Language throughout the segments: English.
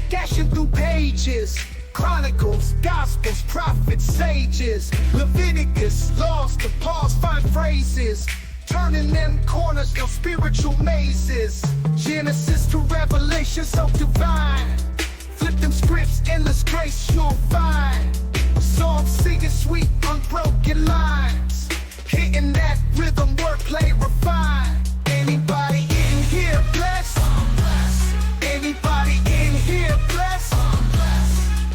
dashing through pages. Chronicles, Gospels, prophets, sages. Leviticus, laws to Paul's fine phrases. Turning them corners, your spiritual mazes. Genesis to Revelation, so divine. Flip them scripts, endless grace you'll find. Songs singing sweet, unbroken lines. Hitting that rhythm, wordplay refined. Anybody in here blessed? Anybody in here blessed?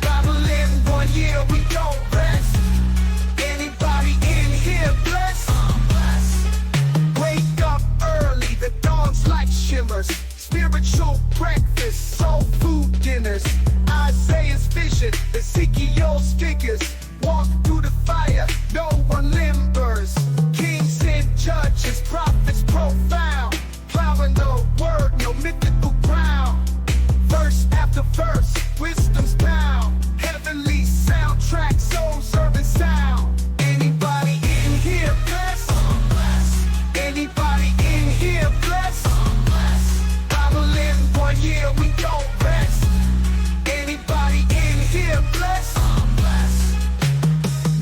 Bible in 1 year, we don't rest. Anybody in here blessed? Wake up early, the dawn's light shimmers. Spiritual breakfast, soul food dinners. Isaiah's vision, Ezekiel's figures. Walk through the fire, no one limbers. Kings and judges, prophets profound. Plowing the word, no mythical ground. Verse after verse, wisdom's bound. Heavenly soundtrack, soul's urban sound. Anybody in here blessed? Anybody in here blessed? Bible in 1 year, we don't rest. Anybody in here blessed?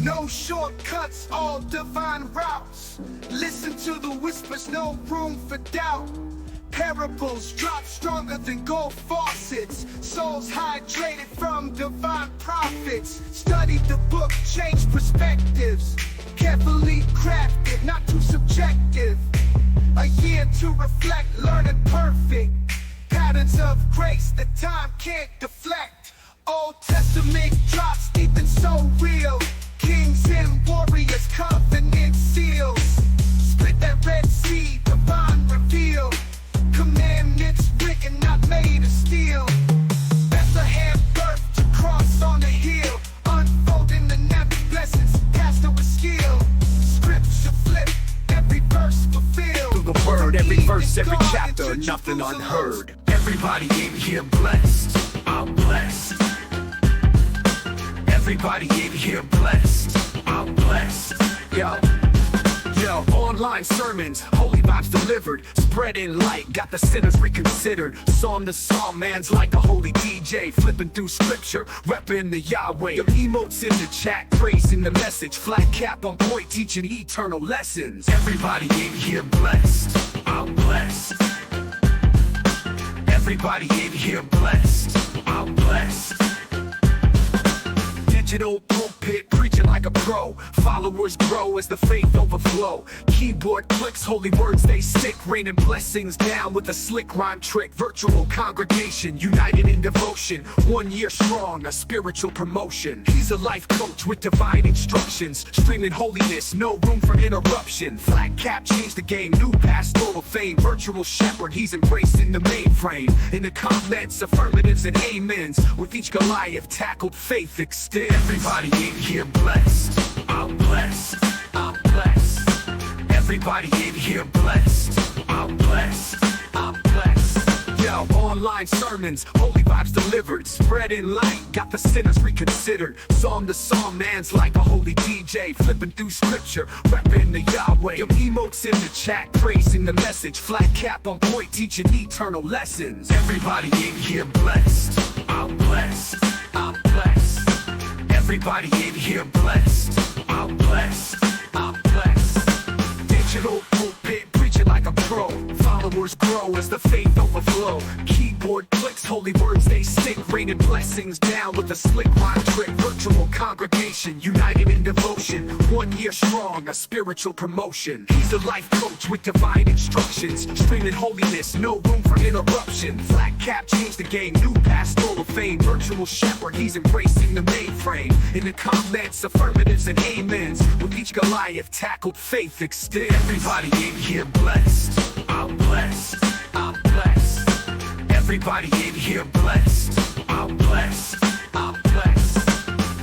No shortcuts, all divine routes. Listen to the whispers, no room for doubt. Parables drop stronger than gold faucets. Souls hydrated from divine prophets. Study the book, change perspectives. Carefully crafted, not too subjective. A year to reflect, learning perfect. Patterns of grace that time can't deflect. Old Testament drops deep and so real. Kings and warriors, covenant seals. Split that Red Sea, divine reveal. Commandments written, not made of steel. Bethlehem birth to cross on the hill. Unfolding the never blessings, pastor with skill. Scripture flip, every verse fulfilled. Through the word, every verse, every chapter, nothing unheard. Everybody in here blessed, I'm blessed. Everybody in here blessed, I'm blessed. Yo, online sermons, holy vibes delivered. Spreading light, got the sinners reconsidered. Psalm to psalm, man's like a holy DJ. Flipping through scripture, repping the Yahweh. Your emotes in the chat, praising the message. Flat cap on point, teaching eternal lessons. Everybody in here blessed, I'm blessed. Everybody in here blessed, I'm blessed. Digital pulpit, preaching like a pro. Followers grow as the faith overflow. Keyboard clicks, holy words they stick. Raining blessings down with a slick rhyme trick. Virtual congregation, united in devotion. 1 year strong, a spiritual promotion. He's a life coach with divine instructions. Streaming holiness, no room for interruption. Flat cap changed the game, new pastoral fame. Virtual shepherd, he's embracing the mainframe. In the comments, affirmatives and amens. With each Goliath tackled, faith extends. Everybody in here blessed, I'm blessed, I'm blessed. Everybody in here blessed, I'm blessed, I'm blessed. Yo, online sermons, holy vibes delivered. Spreading light, got the sinners reconsidered. Psalm to psalm, man's like a holy DJ. Flipping through scripture, repping the Yahweh. Your emotes in the chat, praising the message. Flat cap on point, teaching eternal lessons. Everybody in here blessed, I'm blessed, I'm blessed. Everybody in here blessed, I'm blessed, I'm blessed. Digital pulpit, preaching like a pro. Followers grow as the faith overflow. Keyboard clicks, holy words they stick. Raining blessings down with a slick rhyme trick. Virtual congregation, united in devotion. 1 year strong, a spiritual promotion. He's a life coach with divine instructions. Streaming holiness, no room for interruption. Flat cap changed the game, new pastoral fame. Virtual shepherd, he's embracing the mainframe. In the comments, affirmatives and amens. With each Goliath tackled, faith extends. Everybody in here blessed, I'm blessed, I'm blessed. Everybody in here blessed, I'm blessed, I'm blessed.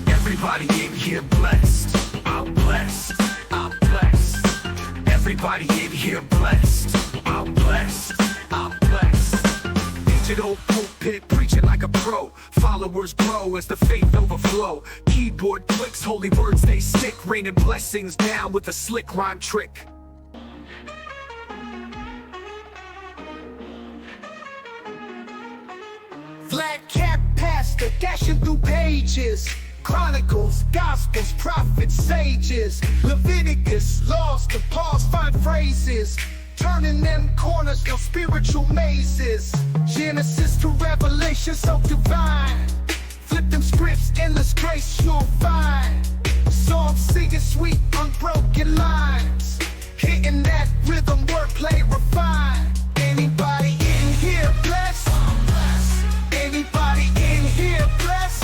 Everybody in here blessed, I'm blessed, I'm blessed. Everybody in here blessed, I'm blessed, I'm blessed. Digital pulpit, preaching like a pro. Followers grow as the faith overflow. Keyboard clicks, holy words they stick. Raining blessings down with a slick rhyme trick. Flat cap poster dashing through pages. Chronicles, Gospels, prophets, sages. Leviticus, laws to pause, find phrases. Turning them corners, your spiritual mazes. Genesis to Revelation, so divine. Flip them scripts, endless grace you'll find. Songs singing sweet, unbroken lines. Hitting that rhythm, wordplay refined. Anybody in here blessed? Anybody in here blessed?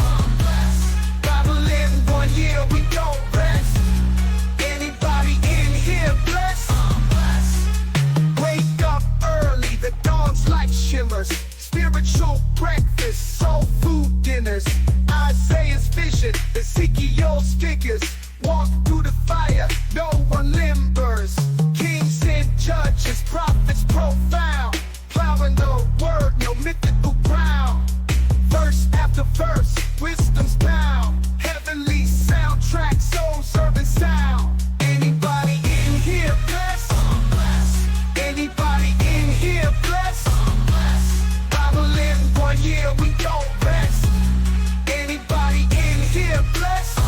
Bible in 1 year, we don't rest. Anybody in here blessed? Wake up early, the dawn's light shimmers. Spiritual breakfast, soul food dinners. Isaiah's vision, Ezekiel's figures. Walk through the fire, no one limbers. Kings and judges, prophets profound. Plowing the word, no mythical ground. Verse after verse, wisdom's bound. Heavenly soundtrack, soul serving sound. Anybody in here blessed? Anybody in here blessed? Bible in 1 year, we don't rest. Anybody in here blessed?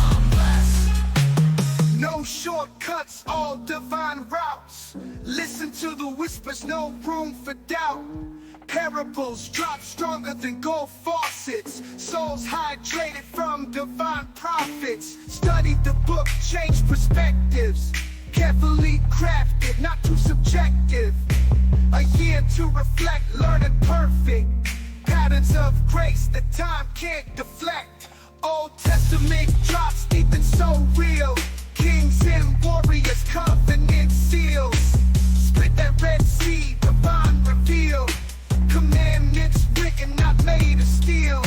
No shortcuts, all divine routes. Listen to the whispers, no room for doubt. Parables drop stronger than gold faucets. Souls hydrated from divine prophets. Study the book, change perspectives. Carefully crafted, not too subjective. A year to reflect, learning perfect. Patterns of grace that time can't deflect. Old Testament drops deep and so real. Kings and warriors, covenant seals. Split that Red Sea, divine reveal. Commandments written, not made of steel.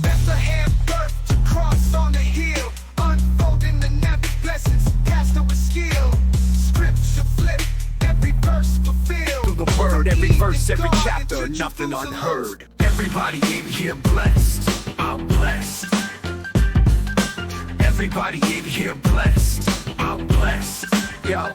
Bethlehem birth to cross on the hill. Unfolding the never blessings, pastor with skill. Scripture flip, every verse fulfilled. Through the word, every verse, every chapter, nothing unheard. Everybody in here blessed, I'm blessed. Everybody in here blessed, I'm blessed. Yo,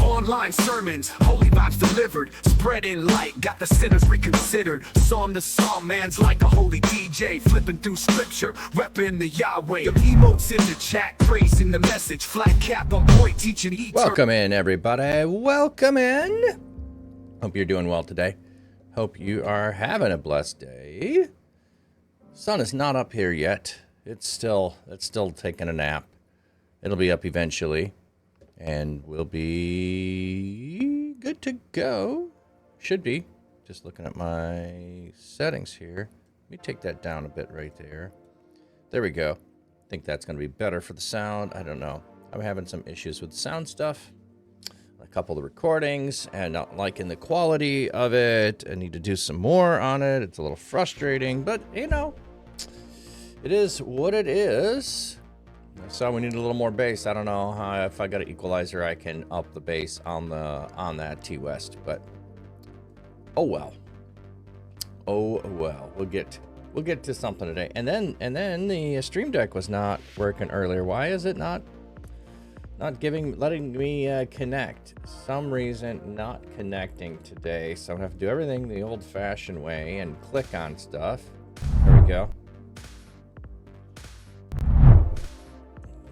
online sermons, holy vibes delivered. Spreading light, got the sinners reconsidered. Psalm to psalm, man's like a holy DJ. Flipping through scripture, repping the Yahweh. Your emotes in the chat, praising the message. Flat cap on point, teaching each. Welcome in, everybody. Welcome in. Hope you're doing well today. Hope you are having a blessed day. Sun is not up here yet. It's still taking a nap. It'll be up eventually, and we'll be good to go. Should be. Just looking at my settings here. Let me take that down a bit right there. There we go. I think that's going to be better for the sound. I don't know. I'm having some issues with the sound stuff. A couple of the recordings and not liking the quality of it. I need to do some more on it. It's a little frustrating, but you know, it is what it is. So we need a little more bass. I don't know how, if I got an equalizer, I can up the bass on that T-West, but oh well. Oh well. We'll get to something today. And then the Stream Deck was not working earlier. Why is it not letting me connect? Some reason not connecting today. So I'm gonna have to do everything the old-fashioned way and click on stuff. There we go.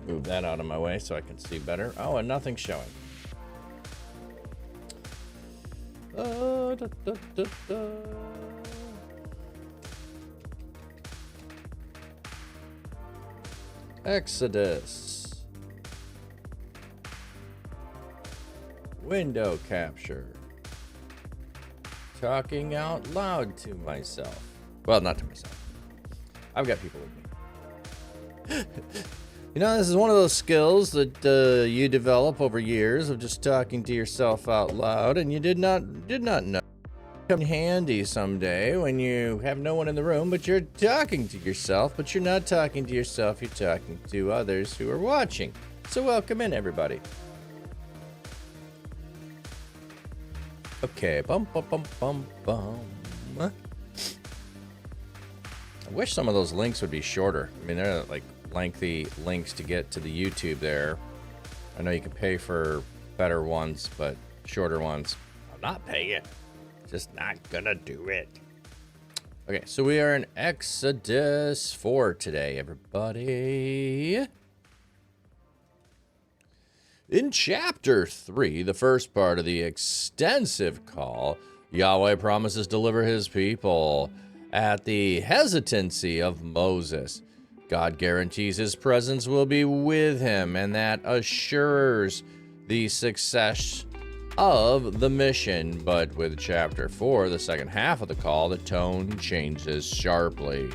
Move that out of my way so I can see better. Oh, and nothing's showing. Exodus. Window capture. Talking out loud to myself. Well, not to myself. I've got people with me. You know, this is one of those skills that you develop over years of just talking to yourself out loud, and you did not know. Come handy someday when you have no one in the room, but you're talking to yourself, but you're not talking to yourself, you're talking to others who are watching. So welcome in, everybody. Okay, bum. I wish some of those links would be shorter. I mean, they're like lengthy links to get to the YouTube there. I know you can pay for better ones, but shorter ones, I'm not paying. Just not gonna do it. Okay, so we are in Exodus 4 today, everybody. In chapter 3, the first part of the extensive call, Yahweh promises to deliver his people at the hesitancy of Moses. God guarantees his presence will be with him, and that assures the success of the mission. But with chapter 4, the second half of the call, the tone changes sharply.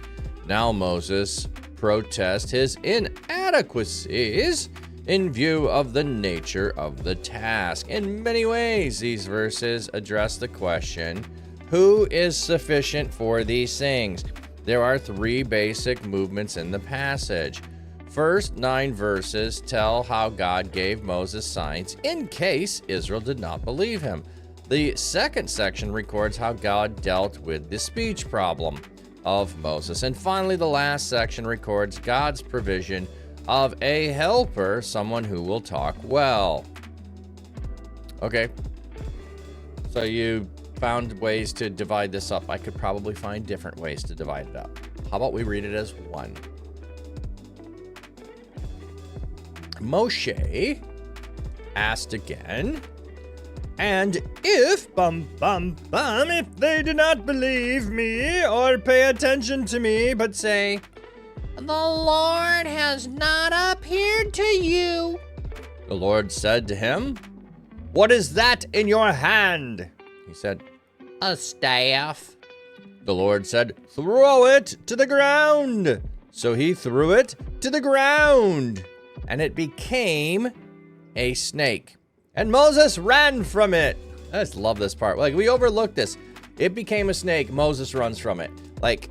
Now Moses protests his inadequacies in view of the nature of the task. In many ways, these verses address the question, who is sufficient for these things? There are 3 basic movements in the passage. First 9 verses tell how God gave Moses signs in case Israel did not believe him. The second section records how God dealt with the speech problem of Moses. And finally, the last section records God's provision of a helper, someone who will talk well. Okay. So you found ways to divide this up. I could probably find different ways to divide it up. How about we read it as one? Moshe asked again, and if, if they do not believe me or pay attention to me, but say, the Lord has not appeared to you. The Lord said to him, what is that in your hand? He said, a staff. The Lord said, throw it to the ground. So he threw it to the ground, and it became a snake. And Moses ran from it. I just love this part. Like, we overlooked this. It became a snake. Moses runs from it. Like,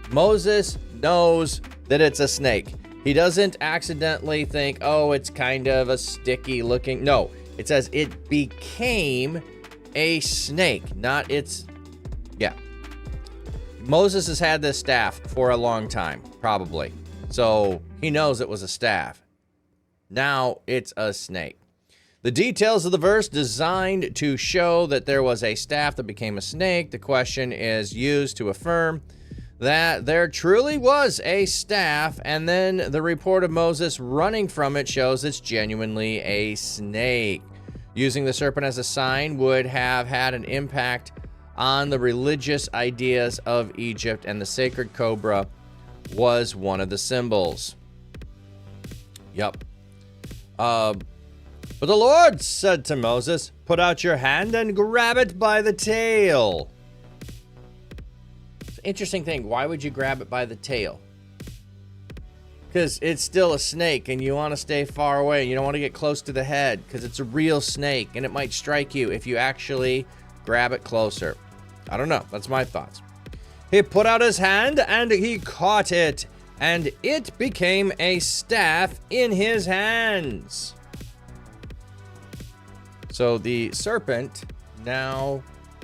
Moses knows that it's a snake. He doesn't accidentally think, oh, it's kind of a sticky looking. No, it says it became a snake, not its. Yeah. Moses has had this staff for a long time, probably. So he knows it was a staff. Now it's a snake. The details of the verse designed to show that there was a staff that became a snake. The question is used to affirm that there truly was a staff, and then the report of Moses running from it shows it's genuinely a snake. Using the serpent as a sign would have had an impact on the religious ideas of Egypt, and the sacred cobra was one of the symbols. Yep. But the Lord said to Moses, put out your hand and grab it by the tail. Interesting thing, why would you grab it by the tail? Because it's still a snake and you want to stay far away. You don't want to get close to the head because it's a real snake and it might strike you if you actually grab it closer. I don't know. That's my thoughts. He put out his hand and he caught it, and it became a staff in his hands. So the serpent now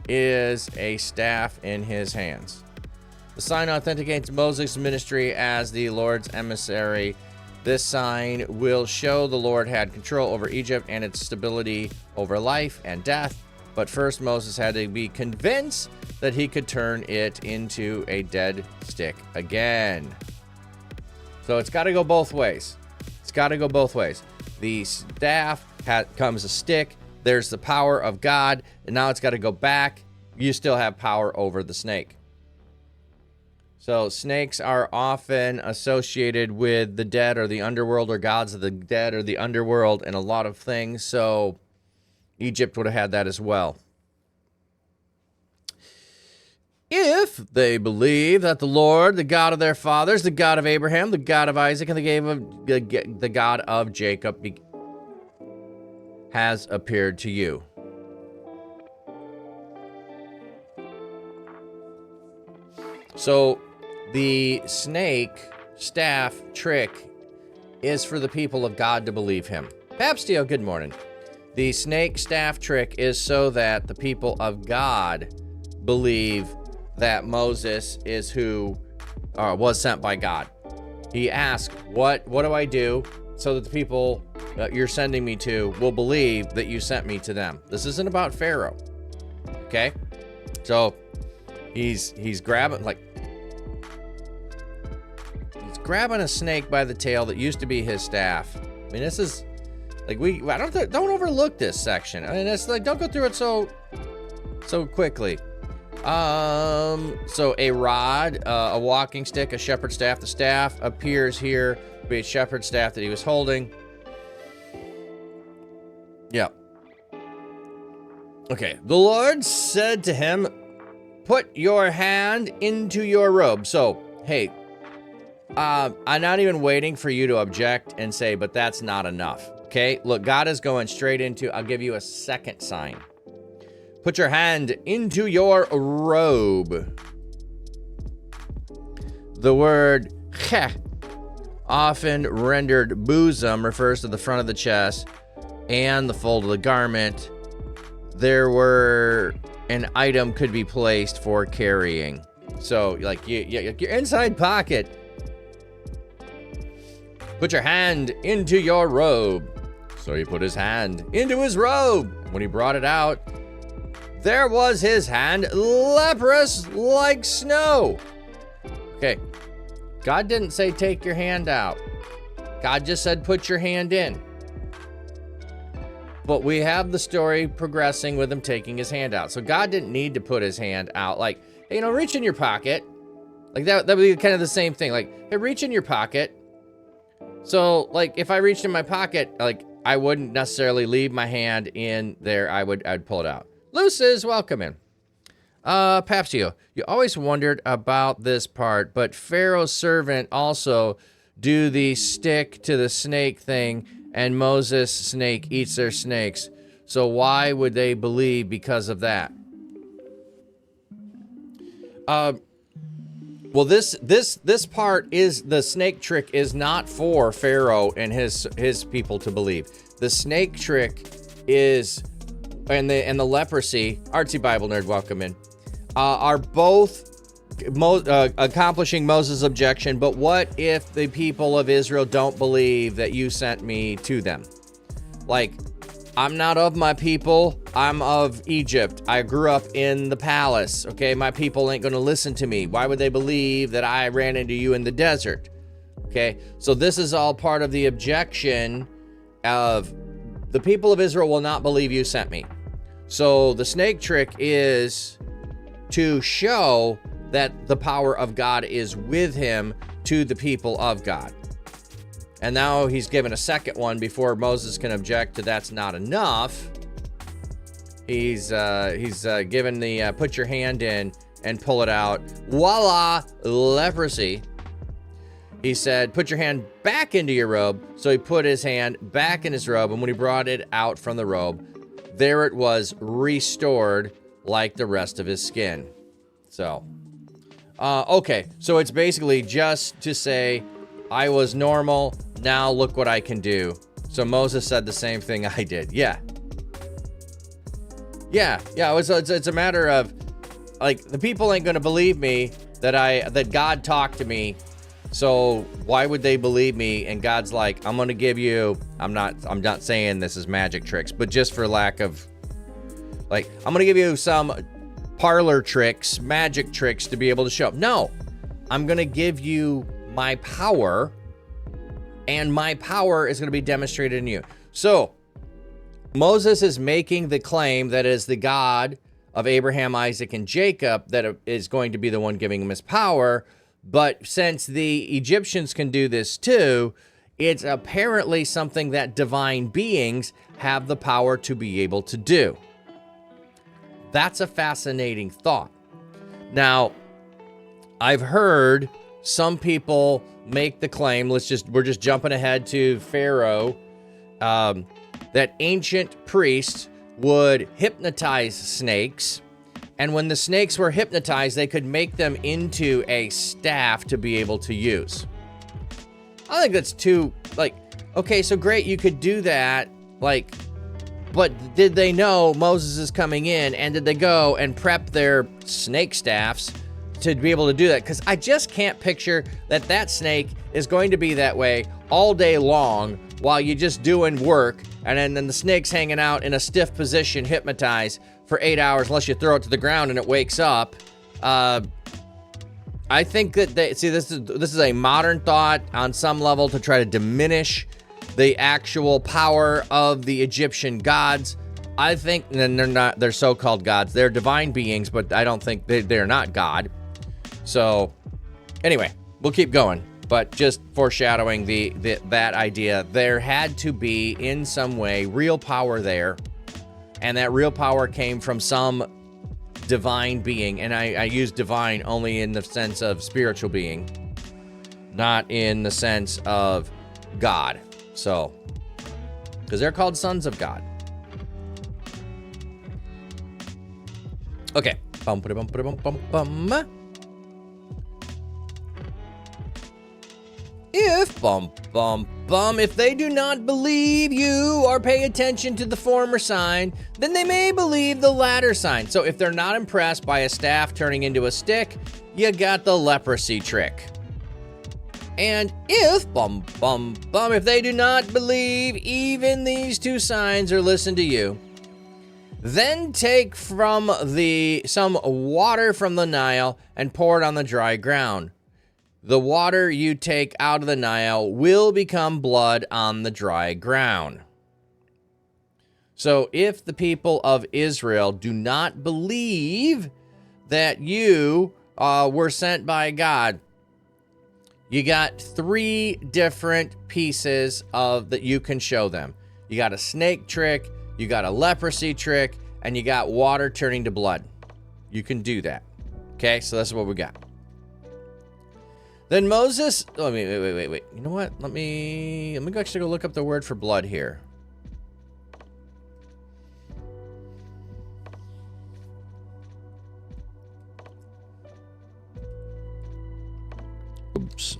is a staff in his hands. The sign authenticates Moses' ministry as the Lord's emissary. This sign will show the Lord had control over Egypt and its stability over life and death. But first, Moses had to be convinced that he could turn it into a dead stick again. So it's got to go both ways. It's got to go both ways. The staff comes a stick. There's the power of God. And now it's got to go back. You still have power over the snake. So snakes are often associated with the dead or the underworld, or gods of the dead or the underworld, and a lot of things. So Egypt would have had that as well. If they believe that the Lord, the God of their fathers, the God of Abraham, the God of Isaac, and the God of Jacob has appeared to you. So the snake staff trick is for the people of God to believe him. Papstio, good morning. The snake staff trick is so that the people of God believe that Moses is who was sent by God. He asked, what do I do so that the people that you're sending me to will believe that you sent me to them? This isn't about Pharaoh. Okay? So he's grabbing, like, grabbing a snake by the tail that used to be his staff. I mean, this is like don't overlook this section. I mean, it's like don't go through it so quickly. So a rod, a walking stick, a shepherd's staff. The staff appears here to be a shepherd's staff that he was holding. Yeah. Okay. The Lord said to him, "Put your hand into your robe." So, hey, I'm not even waiting for you to object and say, but that's not enough. Okay? Look, God is going straight into, I'll give you a second sign. Put your hand into your robe. The word cheh, often rendered bosom, refers to the front of the chest and the fold of the garment. There were an item could be placed for carrying. So, like, your inside pocket. Put your hand into your robe. So he put his hand into his robe. When he brought it out, there was his hand leprous like snow. Okay. God didn't say take your hand out. God just said put your hand in. But we have the story progressing with him taking his hand out. So God didn't need to put his hand out. Like, hey, reach in your pocket. Like that would be kind of the same thing. Like, hey, reach in your pocket. So, like, if I reached in my pocket, like, I wouldn't necessarily leave my hand in there. I'd pull it out. Lucis, welcome in. Papsio, you always wondered about this part, but Pharaoh's servant also do the stick to the snake thing, and Moses' snake eats their snakes. So why would they believe because of that? Well, this part is the snake trick is not for Pharaoh and his people to believe. The snake trick is, and the leprosy, Artsy Bible Nerd, welcome in, are both accomplishing Moses' objection. But what if the people of Israel don't believe that you sent me to them? Like, I'm not of my people. I'm of Egypt. I grew up in the palace. Okay, my people ain't going to listen to me. Why would they believe that I ran into you in the desert? Okay, so this is all part of the objection of the people of Israel will not believe you sent me. So the snake trick is to show that the power of God is with him to the people of God. And now he's given a second one before Moses can object to that's not enough. He's given the put your hand in and pull it out. Voila, leprosy. He said, put your hand back into your robe. So he put his hand back in his robe, and when he brought it out from the robe, there it was restored like the rest of his skin. So, okay. So it's basically just to say, I was normal. Now look what I can do. So Moses said the same thing I did. Yeah. It's a matter of, like, the people ain't gonna believe me that God talked to me. So why would they believe me? And God's like, I'm gonna give you. I'm not saying this is magic tricks, but just for lack of, like, I'm gonna give you some parlor tricks, magic tricks to be able to show up. No, I'm gonna give you my power, and my power is going to be demonstrated in you. So Moses is making the claim that it is the God of Abraham, Isaac, and Jacob that is going to be the one giving him his power. But since the Egyptians can do this too, it's apparently something that divine beings have the power to be able to do. That's a fascinating thought. Now, I've heard some people make the claim, we're just jumping ahead to Pharaoh, that ancient priests would hypnotize snakes, and when the snakes were hypnotized, they could make them into a staff to be able to use. I think that's too, like, okay, so great, you could do that, like, but did they know Moses is coming in, and did they go and prep their snake staffs to be able to do that? Because I just can't picture that snake is going to be that way all day long while you're just doing work, and then the snake's hanging out in a stiff position, hypnotized for 8 hours, unless you throw it to the ground and it wakes up. I think that this is a modern thought on some level to try to diminish the actual power of the Egyptian gods. I think they're so-called gods. They're divine beings, but I don't think they're not God. So anyway, we'll keep going, but just foreshadowing that idea. There had to be in some way real power there, and that real power came from some divine being, and I use divine only in the sense of spiritual being, not in the sense of God. So, because they're called sons of God. Okay. Bum, bum, bum, bum, bum. If they do not believe you or pay attention to the former sign, then they may believe the latter sign. So if they're not impressed by a staff turning into a stick, you got the leprosy trick. And if they do not believe even these two signs or listen to you, then take from some water from the Nile and pour it on the dry ground. The water you take out of the Nile will become blood on the dry ground. So if the people of Israel do not believe that you were sent by God, you got 3 different pieces that you can show them. You got a snake trick, you got a leprosy trick, and you got water turning to blood. You can do that. Okay, so that's what we got. Then Moses, wait. You know what? Let me actually go look up the word for blood here. Oops.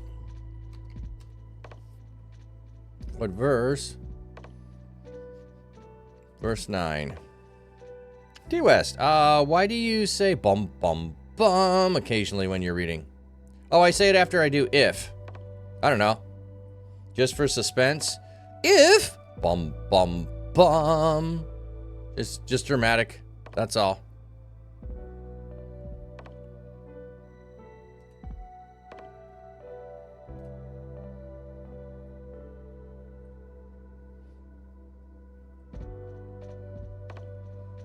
What verse? Verse 9. D West, why do you say bum bum bum occasionally when you're reading? Oh, I say it after I do if. I don't know. Just for suspense. If bum bum bum. It's just dramatic. That's all.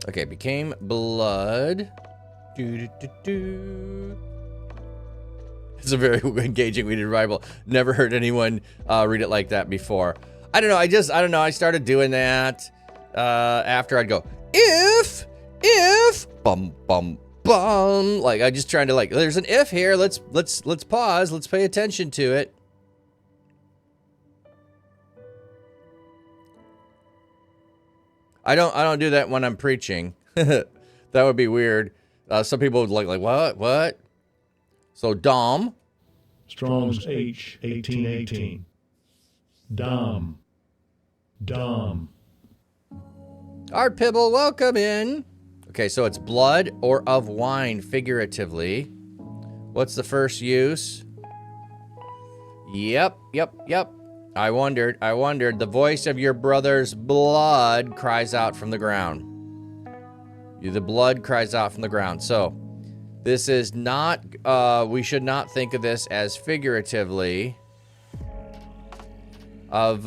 Okay, became blood. It's a very engaging weeded rival. Never heard anyone read it like that before. I don't know. I don't know. I started doing that after I'd go, if, bum, bum, bum. Like, I just trying to there's an if here. Let's pause. Let's pay attention to it. I don't do that when I'm preaching. That would be weird. Some people would like what? So Dom. Strong's H 1818. Dom. Art Pibble, welcome in. Okay, so it's blood or of wine, figuratively. What's the first use? Yep. I wondered. The voice of your brother's blood cries out from the ground. The blood cries out from the ground. So this is not, we should not think of this as figuratively of,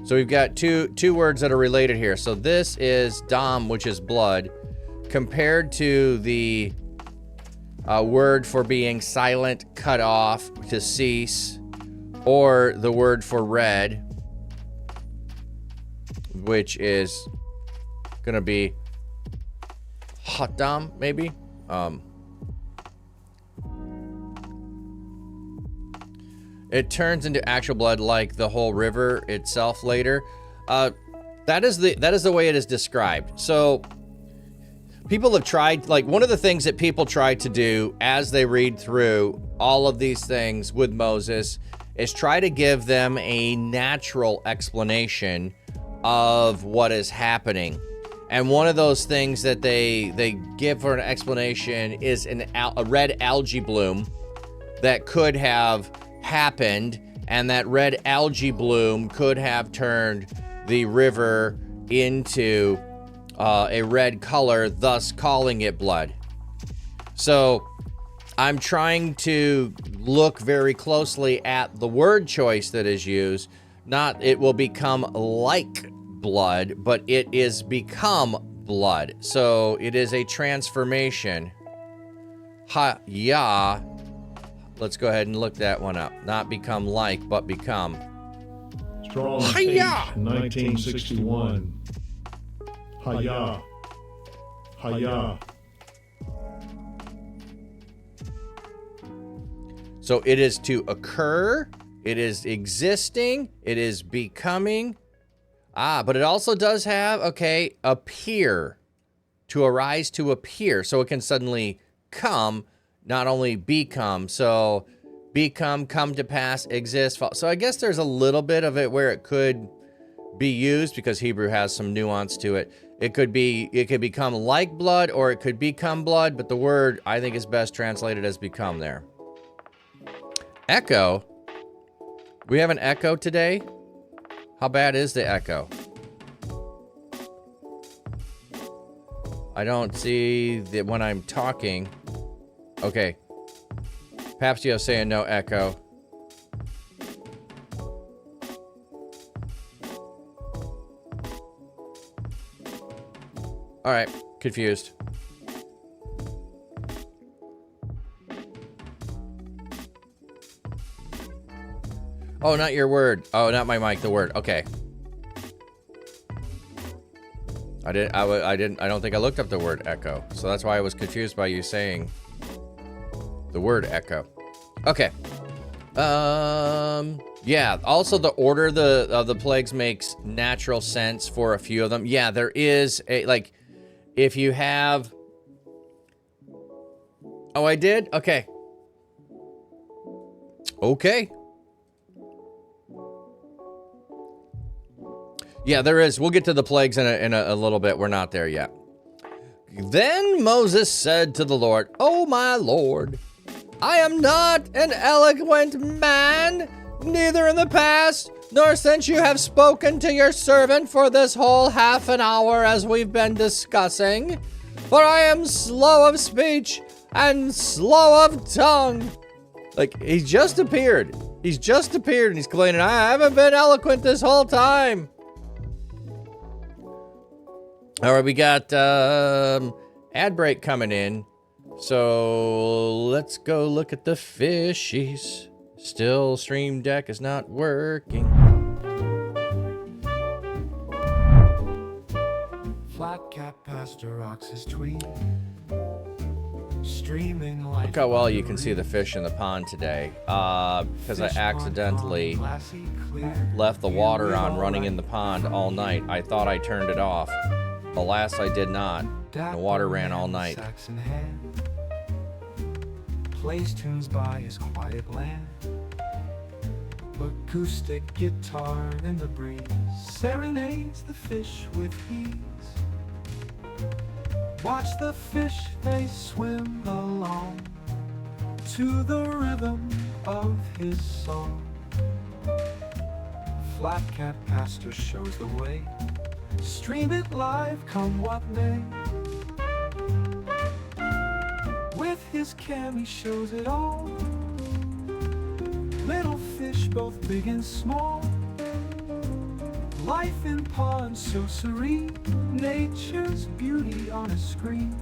so we've got two words that are related here. So this is dam, which is blood, compared to the word for being silent, cut off, to cease, or the word for red, which is gonna be hatam, maybe. It turns into actual blood, like the whole river itself later. That is the way it is described. So people have tried, one of the things that people try to do as they read through all of these things with Moses is try to give them a natural explanation of what is happening. And one of those things that they give for an explanation is a red algae bloom that could have happened, and that red algae bloom could have turned the river into a red color, thus calling it blood. So I'm trying to look very closely at the word choice that is used. Not it will become like blood, but it is become blood. So it is a transformation. Ha-ya. Let's go ahead and look that one up. Not become like, but become. Strong's H, Hi-ya! 1961. Hi-ya. Hi-ya. So it is to occur, it is existing, it is becoming. But it also does have, okay, appear. To arise, to appear. So it can suddenly come, not only become. So become, come to pass, exist. So I guess there's a little bit of it where it could be used because Hebrew has some nuance to it. It could become like blood or it could become blood, but the word I think is best translated as become there. Echo. We have an echo today. How bad is the echo? I don't see that when I'm talking. Okay. Papstio saying no echo. All right, confused. Oh, not your word. Oh, not my mic, the word. Okay. I don't think I looked up the word echo. So that's why I was confused by you saying the word echo. Okay. Yeah, also the order of the plagues makes natural sense for a few of them. Yeah, there is a, like, if you have... Oh, I did? Okay. Okay. Yeah, there is. We'll get to the plagues in a little bit. We're not there yet. Then Moses said to the Lord, "Oh, my Lord, I am not an eloquent man, neither in the past, nor since you have spoken to your servant for this whole half an hour as we've been discussing. For I am slow of speech and slow of tongue." Like, he just appeared. He's just appeared and he's complaining, "I haven't been eloquent this whole time." All right, we got ad break coming in. So let's go look at the fishies. Still, Stream Deck is not working. Flat Cat Pastor rocks his tweet. Streaming like Look how well you can see the fish in the pond today. Because I accidentally left the water on running in the pond all night. I thought I turned it off. Alas, I did not. The water ran all night. Plays tunes by his quiet land. Acoustic guitar in the breeze serenades the fish with ease. Watch the fish, they swim along to the rhythm of his song. Flat Cat Pastor shows the way. Stream it live, come what may. With his cam he shows it all. Little fish both big and small. Life in pond so serene. Nature's beauty on a screen.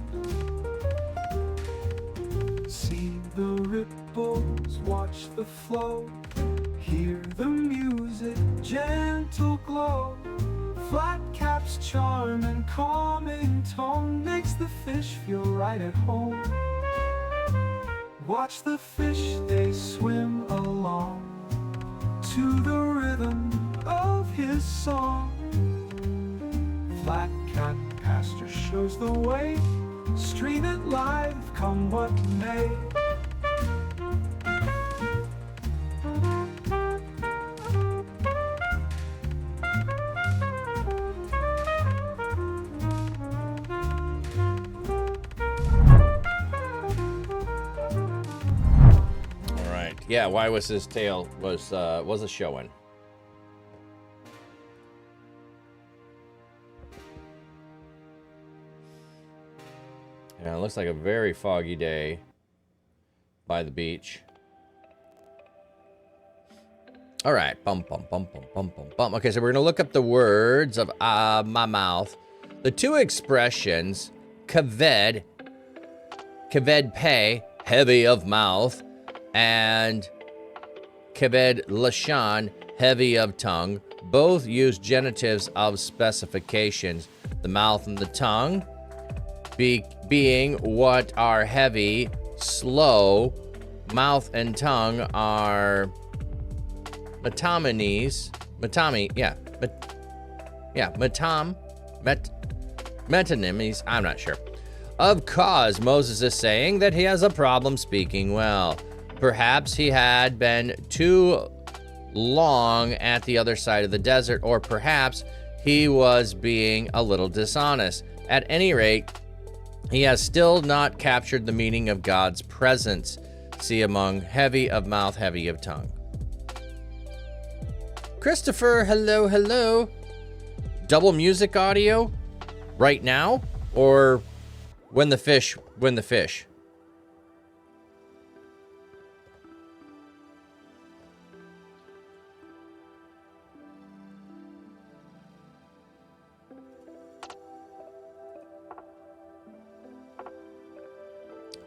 See the ripples, watch the flow. Hear the music, gentle glow. Flat Cap's charm and calming tone makes the fish feel right at home. Watch the fish, they swim along to the rhythm of his song. Flat Cat Pastor shows the way. Stream it live, come what may. Yeah, why was his tail was a showing? Yeah, it looks like a very foggy day by the beach. All right. Bum, bum, bum, bum, bum, bum, bum. Okay, so we're going to look up the words of my mouth. The two expressions, kaved peh, heavy of mouth, and kaved lashan, heavy of tongue, both use genitives of specifications. The mouth and the tongue being what are heavy, slow. Mouth and tongue are metonymies. I'm not sure. Of cause, Moses is saying that he has a problem speaking well. Perhaps he had been too long at the other side of the desert, or perhaps he was being a little dishonest. At any rate, he has still not captured the meaning of God's presence. See among heavy of mouth, heavy of tongue. Christopher, hello, hello. Double music audio right now, or when the fish?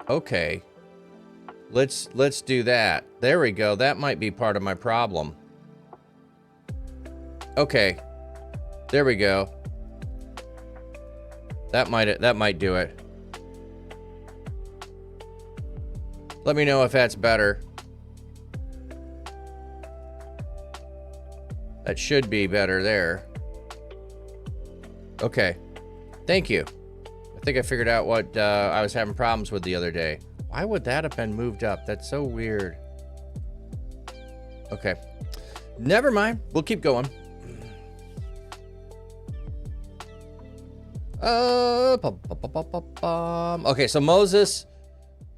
Okay. Let's do that. There we go. That might be part of my problem. Okay. There we go. That might do it. Let me know if that's better. That should be better there. Okay. Thank you. I think I figured out what I was having problems with the other day. Why would that have been moved up? That's so weird. Okay. Never mind. We'll keep going. Okay, so Moses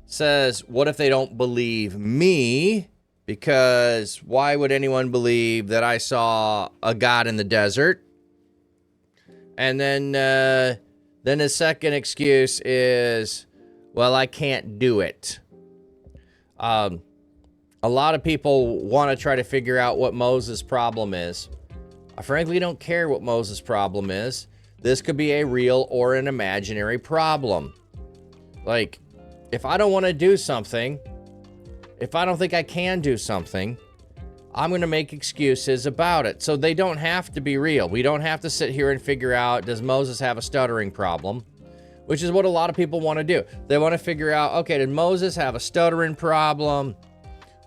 says, what if they don't believe me? Because why would anyone believe that I saw a God in the desert? And then his second excuse is, well, I can't do it. A lot of people want to try to figure out what Moses' problem is. I frankly don't care what Moses' problem is. This could be a real or an imaginary problem. Like, if I don't want to do something, if I don't think I can do something, I'm going to make excuses about it. So they don't have to be real. We don't have to sit here and figure out, does Moses have a stuttering problem? Which is what a lot of people want to do. They want to figure out, okay, did Moses have a stuttering problem?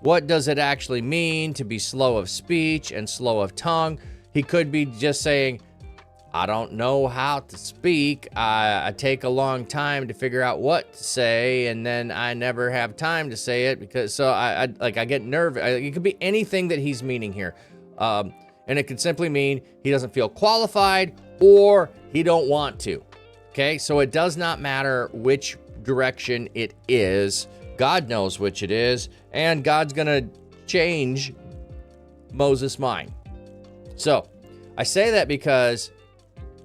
What does it actually mean to be slow of speech and slow of tongue? He could be just saying, I don't know how to speak. I take a long time to figure out what to say, and then I never have time to say it because I get nervous. It could be anything that he's meaning here, and it could simply mean he doesn't feel qualified or he don't want to. Okay, so it does not matter which direction it is. God knows which it is, and God's gonna change Moses' mind. So I say that because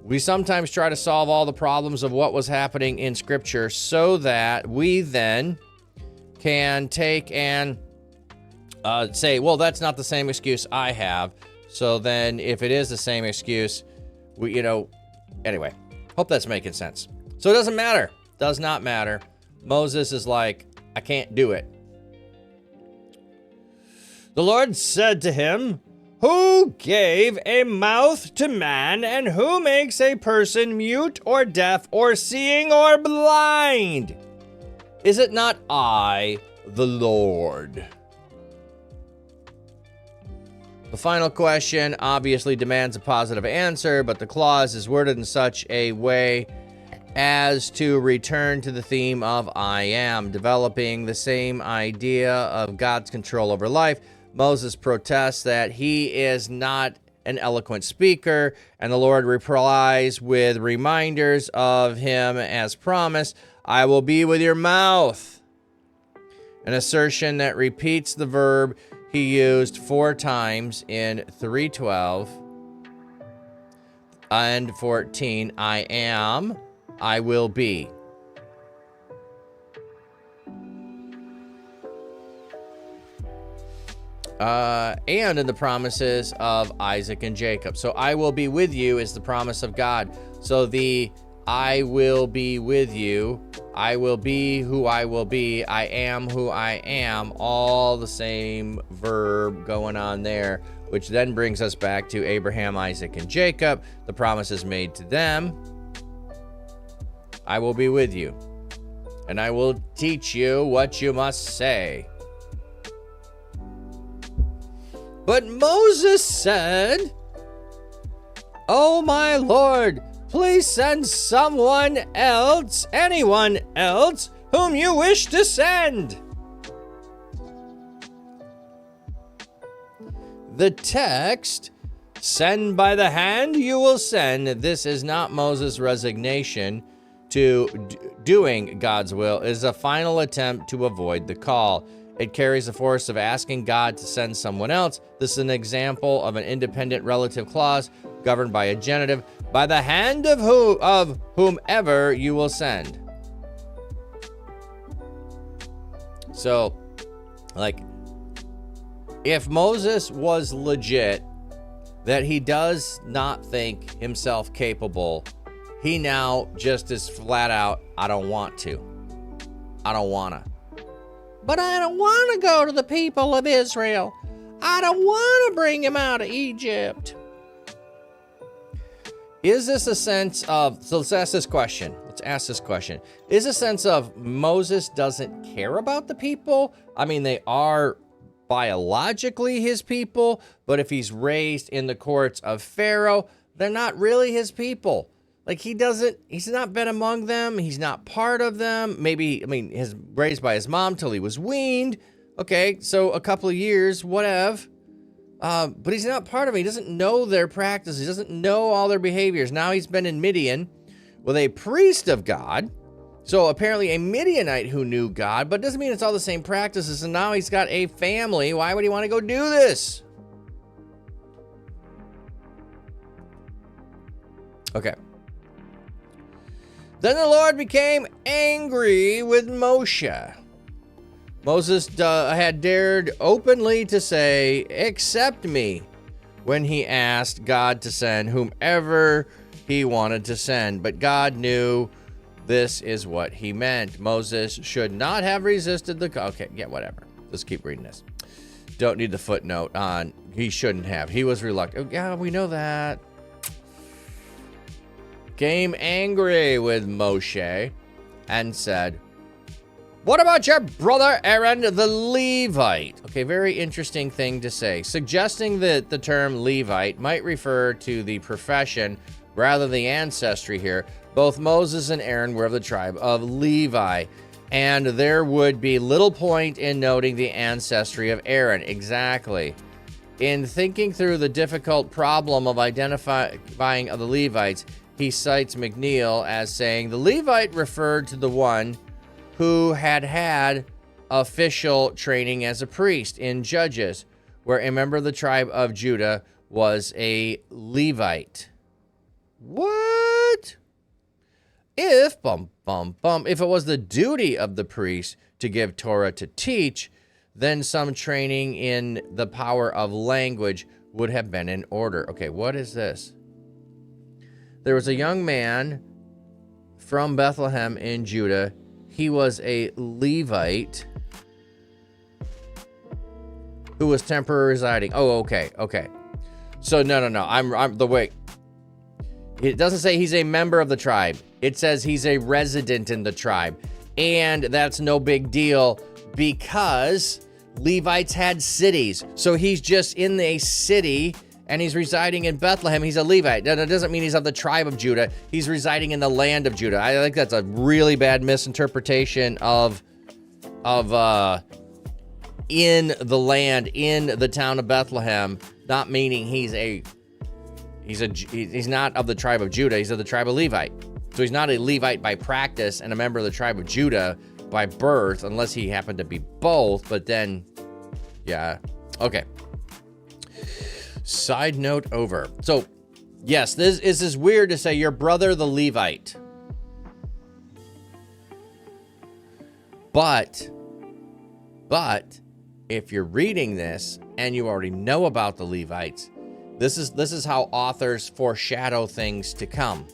we sometimes try to solve all the problems of what was happening in Scripture so that we then can take and say, well, that's not the same excuse I have. So then if it is the same excuse, anyway, hope that's making sense. So it doesn't matter. Does not matter. Moses is like, I can't do it. The Lord said to him, who gave a mouth to man, and who makes a person mute or deaf or seeing or blind? Is it not I, the Lord? The final question obviously demands a positive answer, but the clause is worded in such a way as to return to the theme of I am, developing the same idea of God's control over life. Moses protests that he is not an eloquent speaker, and the Lord replies with reminders of him as promised, I will be with your mouth. An assertion that repeats the verb he used 4 times in 3:12 and 14, I am, I will be. and in the promises of Isaac and Jacob. So I will be with you is the promise of God. So the I will be with you, I will be who I will be, I am who I am, all the same verb going on there, which then brings us back to Abraham, Isaac, and Jacob. The promises made to them. I will be with you, and I will teach you what you must say. But Moses said, "Oh my Lord, please send someone else, anyone else, whom you wish to send." The text, "Send by the hand, you will send." This is not Moses' resignation to doing God's will. It is a final attempt to avoid the call. It carries the force of asking God to send someone else. This is an example of an independent relative clause governed by a genitive, by the hand of whomever you will send. So, like, if Moses was legit, that he does not think himself capable, he now just is flat out, I don't want to. I don't want to. But I don't want to go to the people of Israel. I don't want to bring him out of Egypt. Is this a sense of, so let's ask this question. Is a sense of Moses doesn't care about the people? I mean, they are biologically his people, but if he's raised in the courts of Pharaoh, they're not really his people. Like, he's not been among them. He's not part of them. Maybe, I mean, he's raised by his mom till he was weaned. Okay, so a couple of years, whatever. But he's not part of it. He doesn't know their practices. He doesn't know all their behaviors. Now he's been in Midian with a priest of God. So apparently a Midianite who knew God, but it doesn't mean it's all the same practices. And now he's got a family. Why would he want to go do this? Okay. Then the Lord became angry with Moshe. Moses had dared openly to say, "Accept me," when he asked God to send whomever he wanted to send. But God knew this is what he meant. Moses should not have resisted the call. Okay, yeah, whatever. Let's keep reading this. Don't need the footnote on he shouldn't have. He was reluctant. Oh, yeah, we know that. Came angry with Moshe and said, "What about your brother Aaron the Levite?" Okay, very interesting thing to say. Suggesting that the term Levite might refer to the profession rather than the ancestry here. Both Moses and Aaron were of the tribe of Levi, and there would be little point in noting the ancestry of Aaron. Exactly. In thinking through the difficult problem of identifying the Levites, he cites McNeil as saying the Levite referred to the one who had official training as a priest in Judges, where a member of the tribe of Judah was a Levite. What? If, if it was the duty of the priest to give Torah to teach, then some training in the power of language would have been in order. Okay, what is this? There was a young man from Bethlehem in Judah. He was a Levite who was temporarily residing. Oh, okay. So no. I'm the way. It doesn't say he's a member of the tribe. It says he's a resident in the tribe. And that's no big deal because Levites had cities. So he's just in a city and he's residing in Bethlehem. He's a Levite. That doesn't mean he's of the tribe of Judah. He's residing in the land of Judah. I think that's a really bad misinterpretation of in the land, in the town of Bethlehem, not meaning he's not of the tribe of Judah. He's of the tribe of Levite. So he's not a Levite by practice and a member of the tribe of Judah by birth, unless he happened to be both. But then, yeah. Okay. Side note over. So, yes, this is weird to say your brother the Levite. But if you're reading this and you already know about the Levites, this is how authors foreshadow things to come.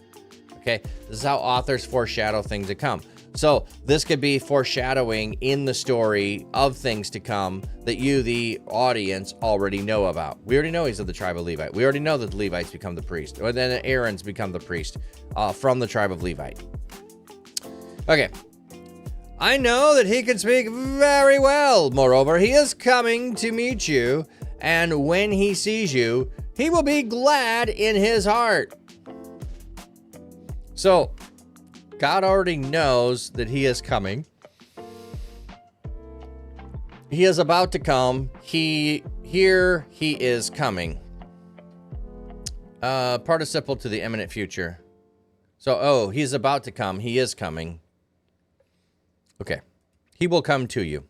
Okay, this is how authors foreshadow things to come. So this could be foreshadowing in the story of things to come that you, the audience, already know about. We already know he's of the tribe of Levite. We already know that the Levites become the priest, or then Aaron's become the priest from the tribe of Levite. Okay. I know that he can speak very well. Moreover, he is coming to meet you, and when he sees you, he will be glad in his heart. So, God already knows that he is coming. He is about to come. He is coming. Participle to the imminent future. So, he's about to come. He is coming. Okay. He will come to you.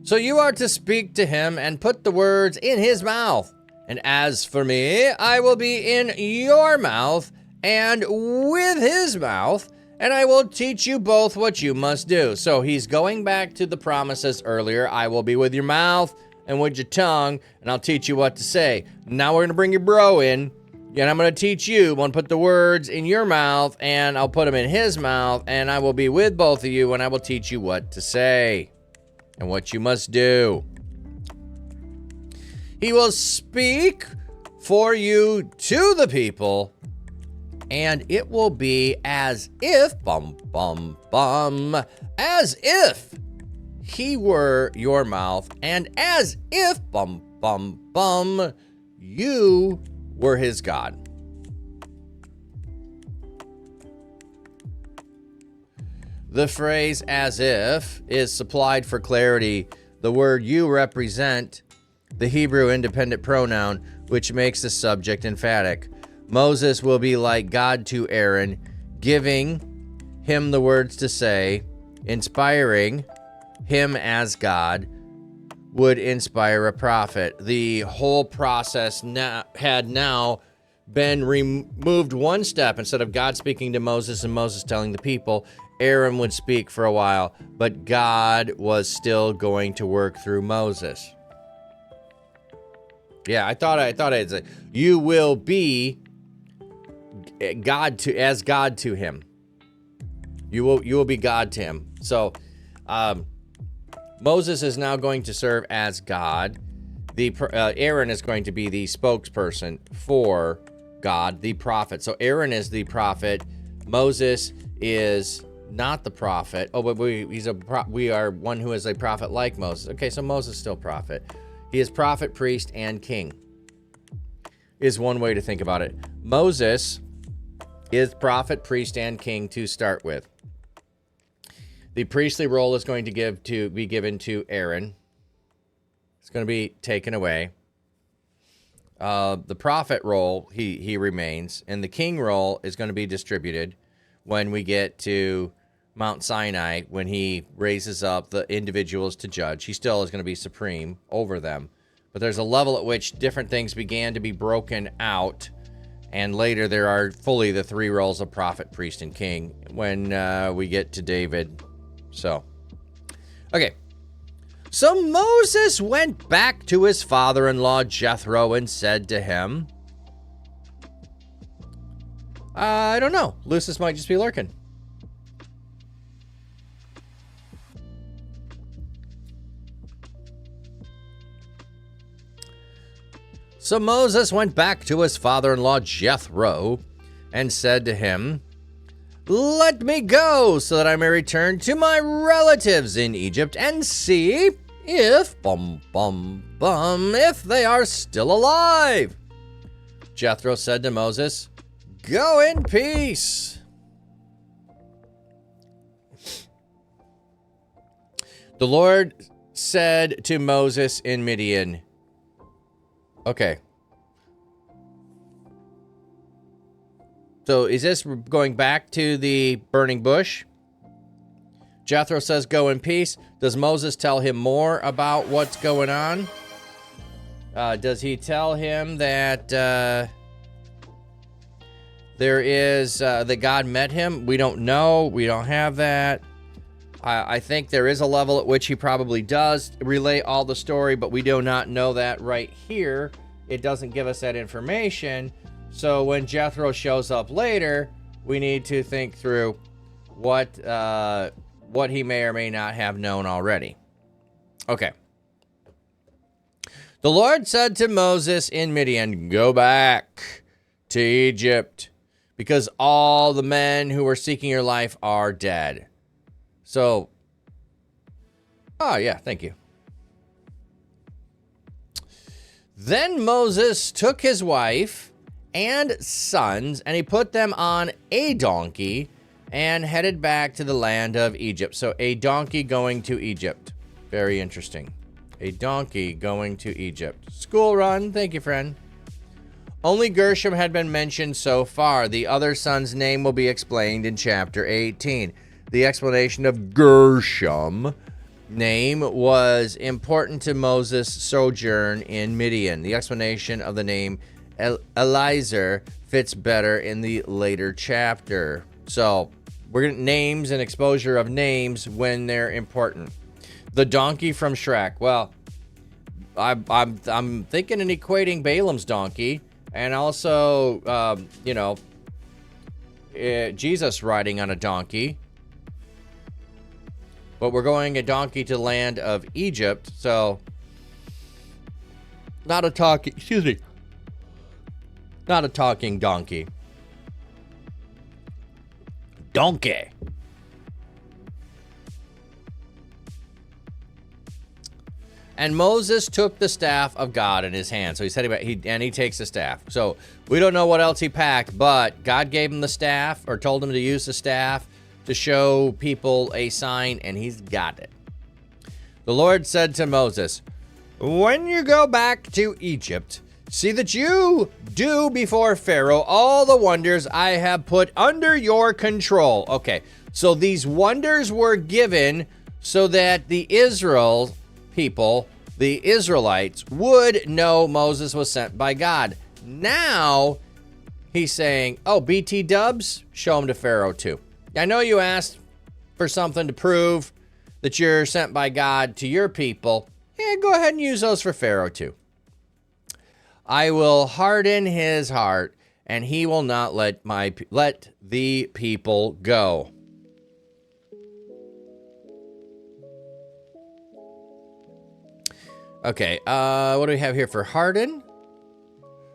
So you are to speak to him and put the words in his mouth. And as for me, I will be in your mouth and with his mouth, and I will teach you both what you must do. So he's going back to the promises earlier. I will be with your mouth and with your tongue, and I'll teach you what to say. Now we're going to bring your bro in, and I'm going to teach you. I'm going to put the words in your mouth, and I'll put them in his mouth, and I will be with both of you, and I will teach you what to say and what you must do. He will speak for you to the people, and it will be as if, as if he were your mouth, and as if, you were his God. The phrase as if is supplied for clarity. The word you represent the Hebrew independent pronoun, which makes the subject emphatic. Moses will be like God to Aaron, giving him the words to say, inspiring him as God would inspire a prophet. The whole process had now been removed one step. Instead of God speaking to Moses and Moses telling the people, Aaron would speak for a while, but God was still going to work through Moses. Yeah, I thought I'd say, you will be God to him. You will be God to him. So, Moses is now going to serve as God. Aaron is going to be the spokesperson for God, the prophet. So Aaron is the prophet. Moses is not the prophet. Oh, but we are one who is a prophet like Moses. Okay, so Moses is still prophet. He is prophet, priest, and king. Is one way to think about it. Moses is prophet, priest, and king to start with. The priestly role is going to be given to Aaron. It's going to be taken away. The prophet role, he remains, and the king role is going to be distributed when we get to Mount Sinai, when he raises up the individuals to judge. He still is going to be supreme over them. But there's a level at which different things began to be broken out, and later there are fully the three roles of prophet, priest, and king when we get to David. So, okay. So Moses went back to his father-in-law Jethro and said to him, I don't know. Lucius might just be lurking. So Moses went back to his father-in-law Jethro and said to him, let me go so that I may return to my relatives in Egypt and see if, if they are still alive. Jethro said to Moses, go in peace. The Lord said to Moses in Midian, okay. So is this going back to the burning bush? Jethro says, go in peace. Does Moses tell him more about what's going on? Does he tell him that there is, that God met him? We don't know. We don't have that. I think there is a level at which he probably does relay all the story, but we do not know that right here. It doesn't give us that information. So when Jethro shows up later, we need to think through what he may or may not have known already. Okay. The Lord said to Moses in Midian, "Go back to Egypt, because all the men who were seeking your life are dead." So, oh yeah, thank you. Then Moses took his wife and sons, and he put them on a donkey and headed back to the land of Egypt. So a donkey going to Egypt. Very interesting. A donkey going to Egypt. School run. Thank you, friend. Only Gershom had been mentioned so far. The other son's name will be explained in chapter 18. The explanation of Gershom name was important to Moses' sojourn in Midian. The explanation of the name Eliezer fits better in the later chapter. So we're getting names and exposure of names when they're important. The donkey from Shrek. Well, I'm thinking and equating Balaam's donkey, and also Jesus riding on a donkey. But we're going a donkey to the land of Egypt, so not a talking donkey. Donkey. And Moses took the staff of God in his hand. So he said he takes the staff. So we don't know what else he packed, but God gave him the staff, or told him to use the staff to show people a sign, and he's got it. The Lord said to Moses, "When you go back to Egypt, see that you do before Pharaoh all the wonders I have put under your control." Okay, so these wonders were given so that the Israel people, the Israelites, would know Moses was sent by God. Now he's saying, oh, BT dubs, show them to Pharaoh too. I know you asked for something to prove that you're sent by God to your people. Yeah, go ahead and use those for Pharaoh too. I will harden his heart, and he will not let the people go. Okay, what do we have here for harden?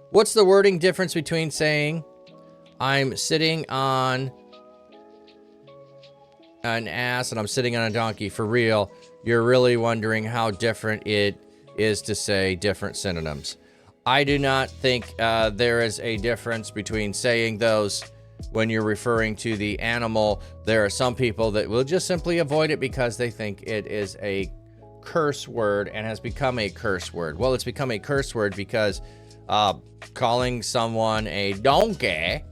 What's the wording difference between saying I'm sitting on an ass and I'm sitting on a donkey for real? You're really wondering how different it is to say different synonyms. I do not think there is a difference between saying those when you're referring to the animal. There are some people that will just simply avoid it because they think it is a curse word and has become a curse word. Well, it's become a curse word because calling someone a donkey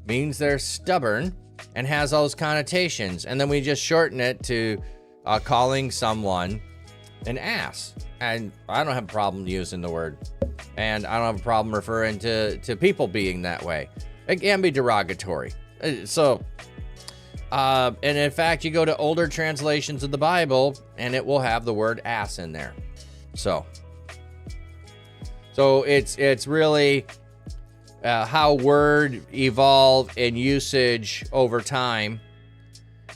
means they're stubborn and has all those connotations, and then we just shorten it to calling someone an ass. And I don't have a problem using the word, and I don't have a problem referring to people being that way. It can be derogatory. And in fact, you go to older translations of the Bible, and it will have the word ass in there. So it's really how word evolve in usage over time.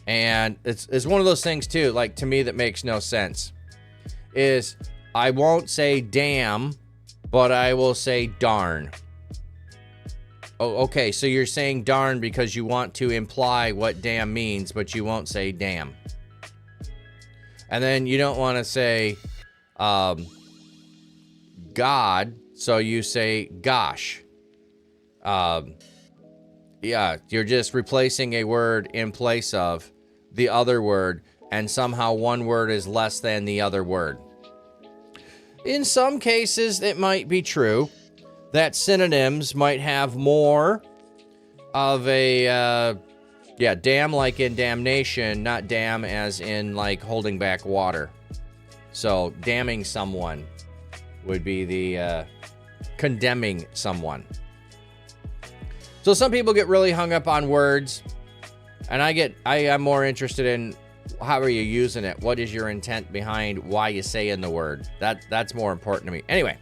And it's one of those things too, like to me that makes no sense, is I won't say damn, but I will say darn. Oh, okay, so you're saying darn because you want to imply what damn means, but you won't say damn. And then you don't want to say God, so you say gosh. Yeah, you're just replacing a word in place of the other word, and somehow one word is less than the other word. In some cases, it might be true that synonyms might have more of a, damn like in damnation, not damn as in like holding back water. So damning someone would be the condemning someone. So some people get really hung up on words, and I am more interested in how are you using it? What is your intent behind why you say in the word? That's more important to me. Anyway,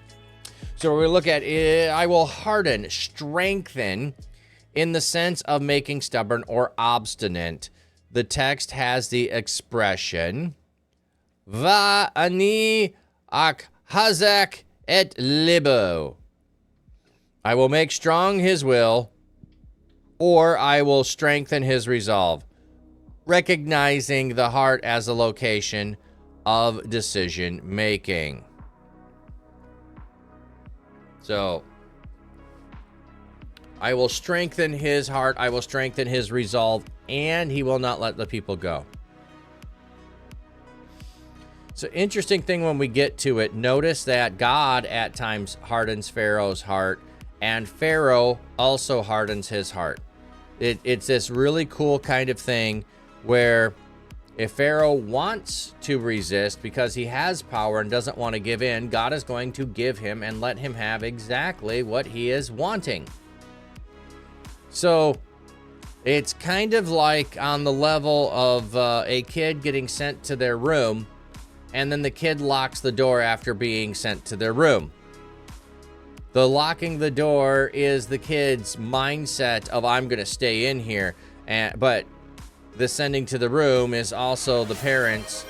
so we look at it, I will harden, strengthen, in the sense of making stubborn or obstinate. The text has the expression Va ani ak hazak et libo. I will make strong his will, or I will strengthen his resolve. Recognizing the heart as a location of decision making. So, I will strengthen his heart, I will strengthen his resolve, and he will not let the people go. So, interesting thing when we get to it, notice that God at times hardens Pharaoh's heart, and Pharaoh also hardens his heart. It's this really cool kind of thing where if Pharaoh wants to resist because he has power and doesn't want to give in, God is going to give him and let him have exactly what he is wanting. So it's kind of like on the level of a kid getting sent to their room, and then the kid locks the door after being sent to their room. The locking the door is the kid's mindset of I'm going to stay in here, but the sending to the room is also the parents'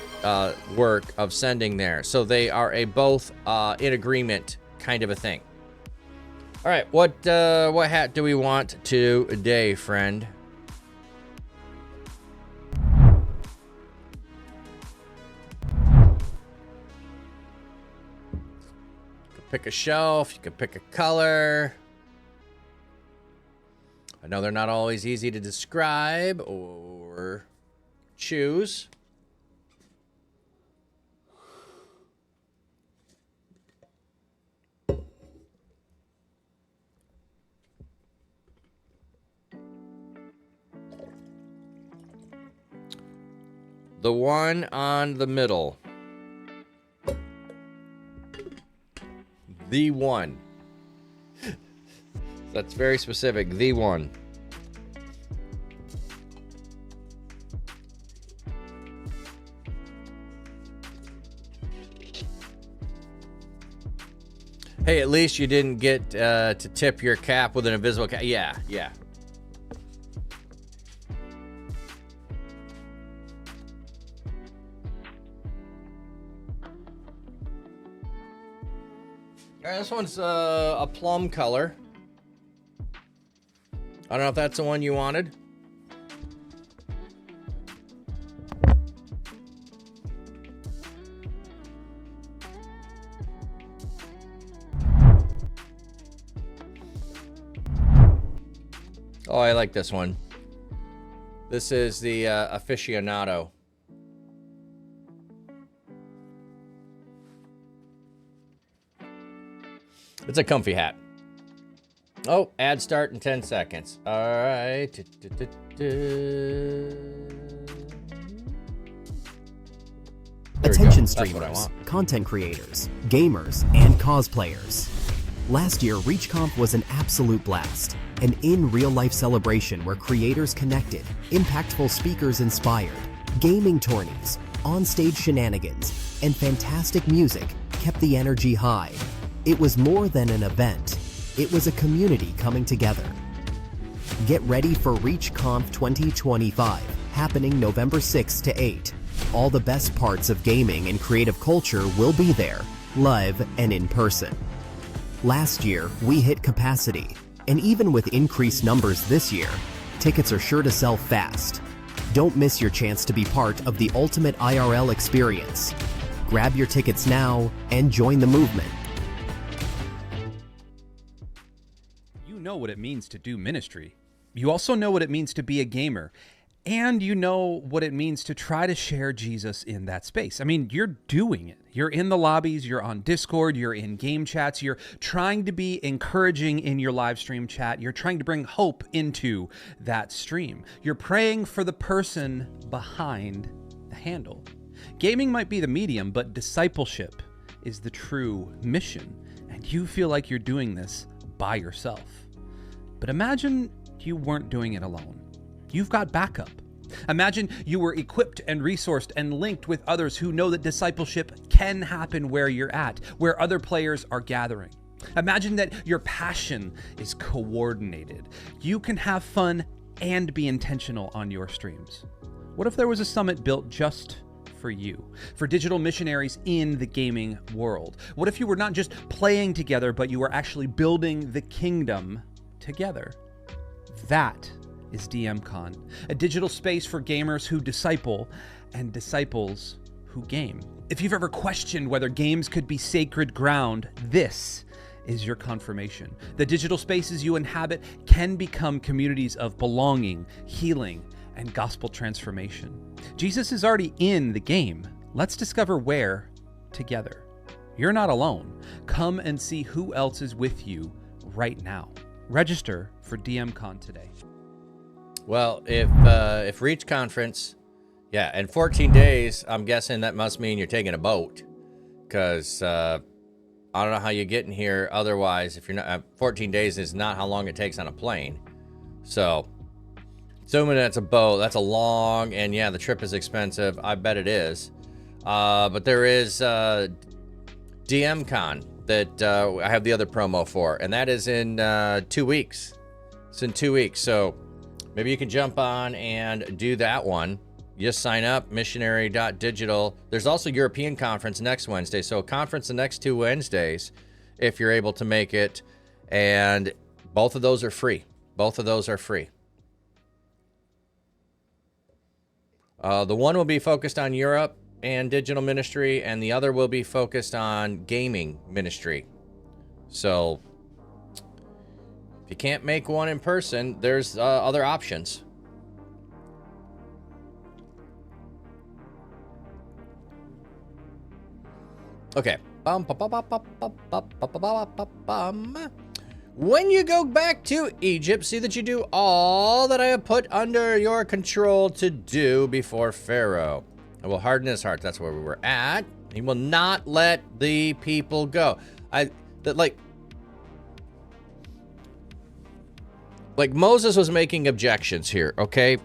work of sending there. So they are both in agreement kind of a thing. All right, what hat do we want today, friend? Pick a shelf, you can pick a color. I know they're not always easy to describe or choose. The one on the middle. The one. That's very specific. The one. Hey, at least you didn't get to tip your cap with an invisible cap. Yeah. All right, this one's a plum color. I don't know if that's the one you wanted. Oh, I like this one. This is the aficionado. It's a comfy hat. Oh, ad start in 10 seconds. All right. Attention streamers, content creators, gamers, and cosplayers. Last year, ReachConf was an absolute blast. An in-real-life celebration where creators connected, impactful speakers inspired, gaming tourneys, on-stage shenanigans, and fantastic music kept the energy high. It was more than an event. It was a community coming together. Get ready for ReachConf 2025, happening November 6 to 8. All the best parts of gaming and creative culture will be there, live and in person. Last year, we hit capacity, and even with increased numbers this year, tickets are sure to sell fast. Don't miss your chance to be part of the ultimate IRL experience. Grab your tickets now and join the movement. You know what it means to do ministry. You also know what it means to be a gamer. And you know what it means to try to share Jesus in that space. I mean, you're doing it. You're in the lobbies, you're on Discord, you're in game chats, you're trying to be encouraging in your live stream chat. You're trying to bring hope into that stream. You're praying for the person behind the handle. Gaming might be the medium, but discipleship is the true mission. And you feel like you're doing this by yourself. But imagine you weren't doing it alone. You've got backup. Imagine you were equipped and resourced and linked with others who know that discipleship can happen where you're at, where other players are gathering. Imagine that your passion is coordinated. You can have fun and be intentional on your streams. What if there was a summit built just for you, for digital missionaries in the gaming world? What if you were not just playing together, but you were actually building the kingdom together? That is DMCon, a digital space for gamers who disciple and disciples who game. If you've ever questioned whether games could be sacred ground, this is your confirmation. The digital spaces you inhabit can become communities of belonging, healing, and gospel transformation. Jesus is already in the game. Let's discover where together. You're not alone. Come and see who else is with you right now. Register for DMCon today. Well, if Reach Conference, yeah, in 14 days, I'm guessing that must mean you're taking a boat, because I don't know how you get in here otherwise. If you're not, 14 days is not how long it takes on a plane. So, assuming that's a boat, that's a long, and yeah, the trip is expensive. I bet it is. But there is DMCon that I have the other promo for, and that is in 2 weeks. It's in 2 weeks, so maybe you can jump on and do that one. Just sign up, missionary.digital. There's also European conference next Wednesday, so a conference the next 2 Wednesdays if you're able to make it, and both of those are free. Both of those are free. The one will be focused on Europe and digital ministry, and the other will be focused on gaming ministry. So if you can't make one in person, there's other options. Okay. When you go back to Egypt, see that you do all that I have put under your control to do before Pharaoh. I will harden his heart. That's where we were at. He will not let the people go. Like Moses was making objections here, okay?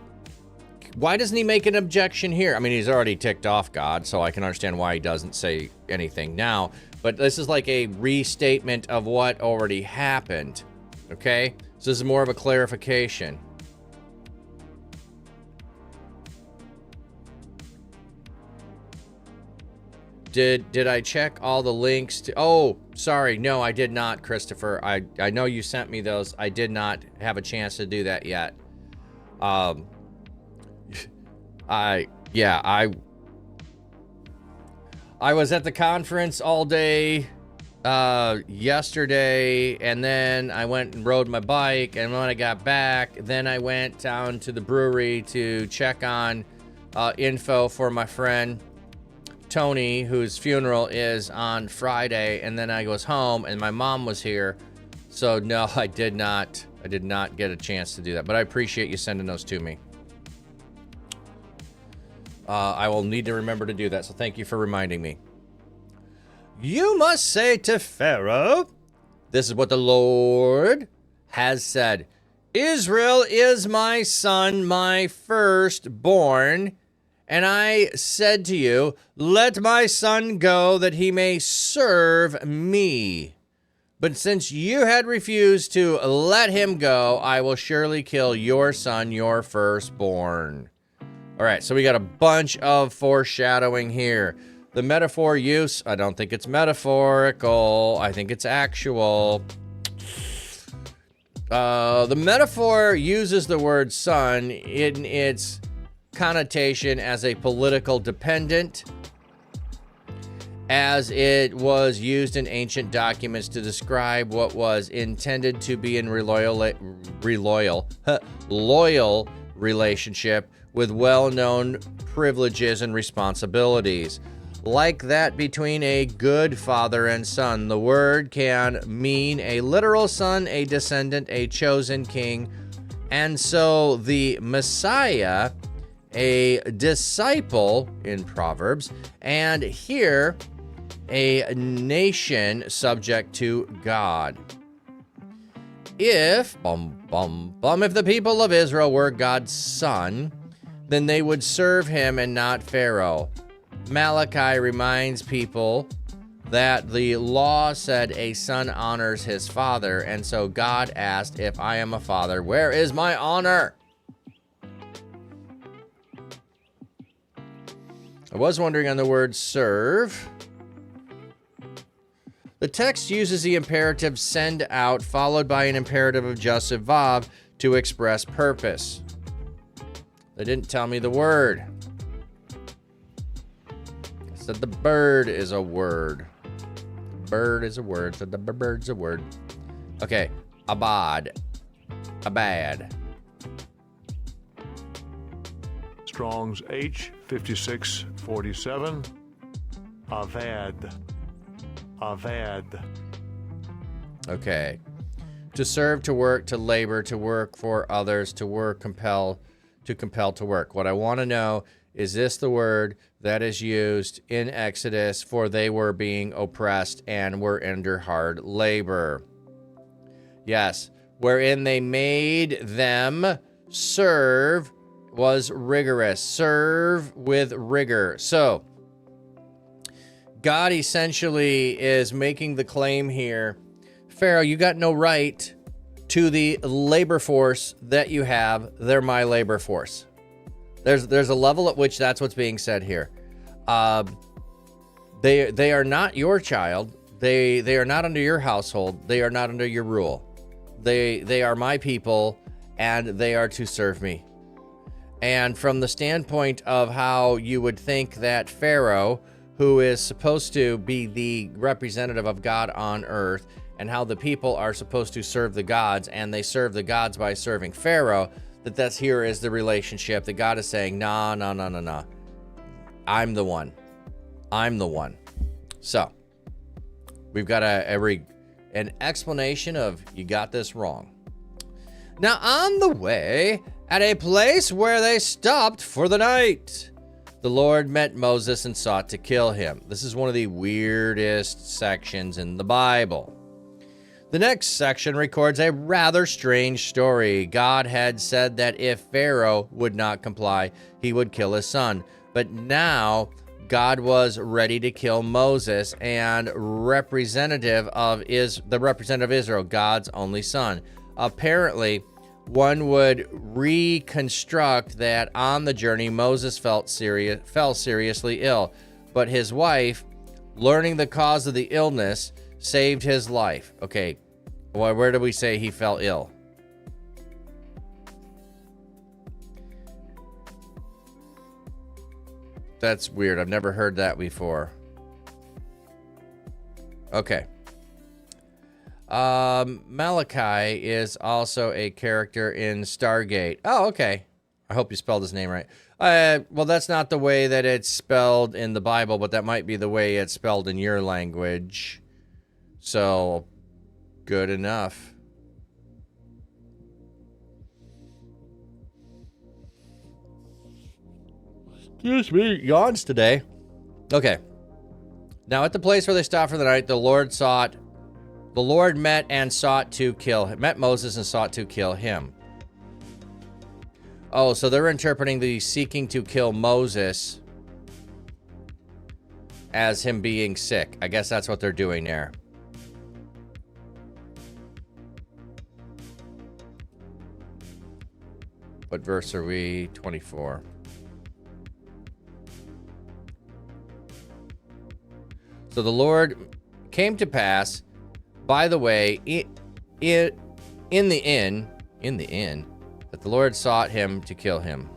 Why doesn't he make an objection here? I mean, he's already ticked off God, so I can understand why he doesn't say anything now. But this is like a restatement of what already happened, okay? So this is more of a clarification. Did I check all the links to... Oh, sorry. No, I did not, Christopher. I know you sent me those. I did not have a chance to do that yet. I was at the conference all day yesterday, and then I went and rode my bike, and when I got back, then I went down to the brewery to check on info for my friend Tony, whose funeral is on Friday, and then I was home, and my mom was here. So no, I did not get a chance to do that, but I appreciate you sending those to me. I will need to remember to do that, so thank you for reminding me. You must say to Pharaoh, this is what the Lord has said. Israel is my son, my firstborn. And I said to you, let my son go that he may serve me. But since you had refused to let him go, I will surely kill your son, your firstborn. All right, so we got a bunch of foreshadowing here. The metaphor use, I don't think it's metaphorical. I think it's actual. The metaphor uses the word son in its connotation as a political dependent, as it was used in ancient documents to describe what was intended to be in loyal relationship with well-known privileges and responsibilities. Like that between a good father and son, the word can mean a literal son, a descendant, a chosen king, and so the Messiah, a disciple in Proverbs, and here a nation subject to God. If the people of Israel were God's son, then they would serve him and not Pharaoh. Malachi reminds people that the law said a son honors his father, and so God asked, if I am a father, where is my honor? I was wondering on the word serve. The text uses the imperative send out, followed by an imperative of Joseph Vav to express purpose. They didn't tell me the word. I said the bird is a word. Bird is a word, so the bird's a word. Okay, abad. Abad. Strong's H5647. Avad. Avad. Okay. To serve, to work, to labor, to work for others, to work, compel to work. What I want to know is this the word that is used in Exodus for they were being oppressed and were under hard labor? Yes. Wherein they made them serve was rigorous. Serve with rigor. So, God essentially is making the claim here, Pharaoh, you got no right to the labor force that you have. They're my labor force. There's a level at which that's what's being said here. They are not your child. They are not under your household. They are not under your rule. They are my people, and they are to serve me. And from the standpoint of how you would think that Pharaoh, who is supposed to be the representative of God on earth, and how the people are supposed to serve the gods, and they serve the gods by serving Pharaoh, that's here is the relationship that God is saying, nah. I'm the one. I'm the one. So, we've got an explanation of you got this wrong. Now, on the way, at a place where they stopped for the night, the Lord met Moses and sought to kill him. This is one of the weirdest sections in the Bible. The next section records a rather strange story. God had said that if Pharaoh would not comply, he would kill his son. But now God was ready to kill Moses and the representative of Israel, God's only son. Apparently, one would reconstruct that on the journey, Moses fell seriously ill, but his wife, learning the cause of the illness, saved his life. Okay, well, where do we say he fell ill? That's weird. I've never heard that before. Okay. Malachi is also a character in Stargate. Oh, okay. I hope you spelled his name right. Well, that's not the way that it's spelled in the Bible, but that might be the way it's spelled in your language. So, good enough. Excuse me, yawns today. Okay. Now, at the place where they stopped for the night, the Lord met and sought to kill him. Met Moses and sought to kill him. Oh, so they're interpreting the seeking to kill Moses as him being sick. I guess that's what they're doing there. What verse are we? 24. So the Lord came to pass, by the way, in the inn, that the Lord sought him to kill him.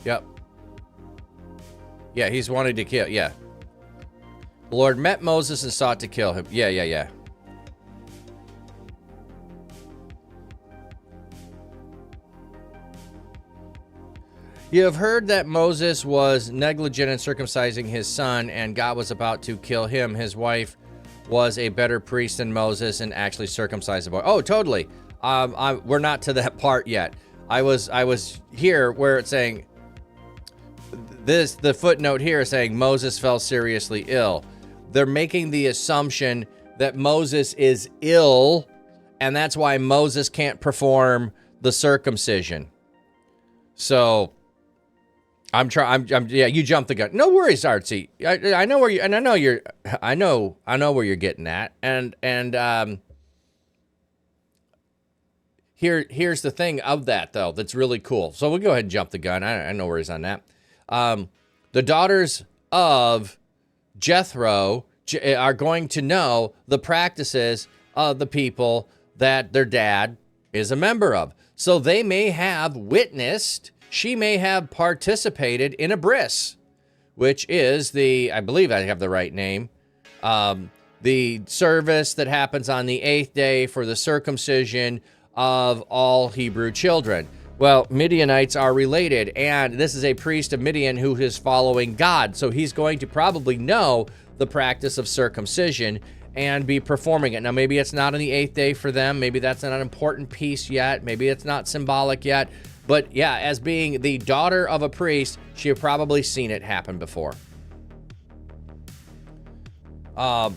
Yep. Yeah, he's wanted to kill. Yeah. The Lord met Moses and sought to kill him. Yeah. You have heard that Moses was negligent in circumcising his son, and God was about to kill him. His wife was a better priest than Moses and actually circumcised the boy. Oh, totally. We're not to that part yet. I was here where it's saying the footnote here is saying Moses fell seriously ill. They're making the assumption that Moses is ill, and that's why Moses can't perform the circumcision. So yeah, you jumped the gun. No worries, Artsy. I know where you, and I know where you're getting at. And here's the thing of that though, that's really cool. So we'll go ahead and jump the gun. I know where he's on that. The daughters of Jethro are going to know the practices of the people that their dad is a member of. So they may have witnessed, she may have participated in a bris, which is I believe I have the right name, the service that happens on the 8th day for the circumcision of all Hebrew children. Well, Midianites are related, and this is a priest of Midian who is following God. So he's going to probably know the practice of circumcision and be performing it. Now, maybe it's not on the 8th day for them. Maybe that's not an important piece yet. Maybe it's not symbolic yet. But yeah, as being the daughter of a priest, she had probably seen it happen before. But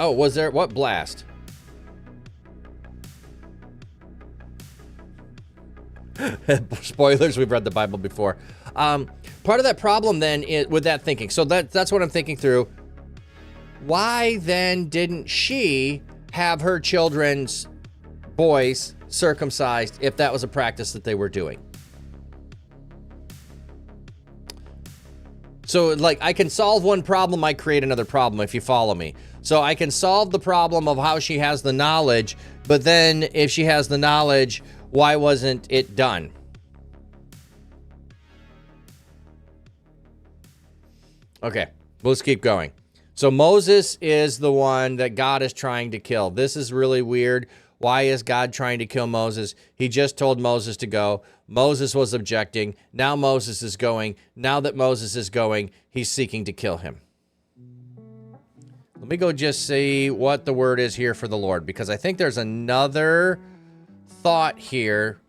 oh, was there what blast? Spoilers, we've read the Bible before. Part of that problem then is with that thinking. So that's what I'm thinking through. Why then didn't she have her children's boys circumcised if that was a practice that they were doing? So like I can solve one problem, I create another problem, if you follow me. So I can solve the problem of how she has the knowledge, but then if she has the knowledge, why wasn't it done? Okay, let's keep going. So Moses is the one that God is trying to kill. This is really weird. Why is God trying to kill Moses? He just told Moses to go. Moses was objecting. Now Moses is going. Now that Moses is going, he's seeking to kill him. Let me go just see what the word is here for the Lord, because I think there's another thought here.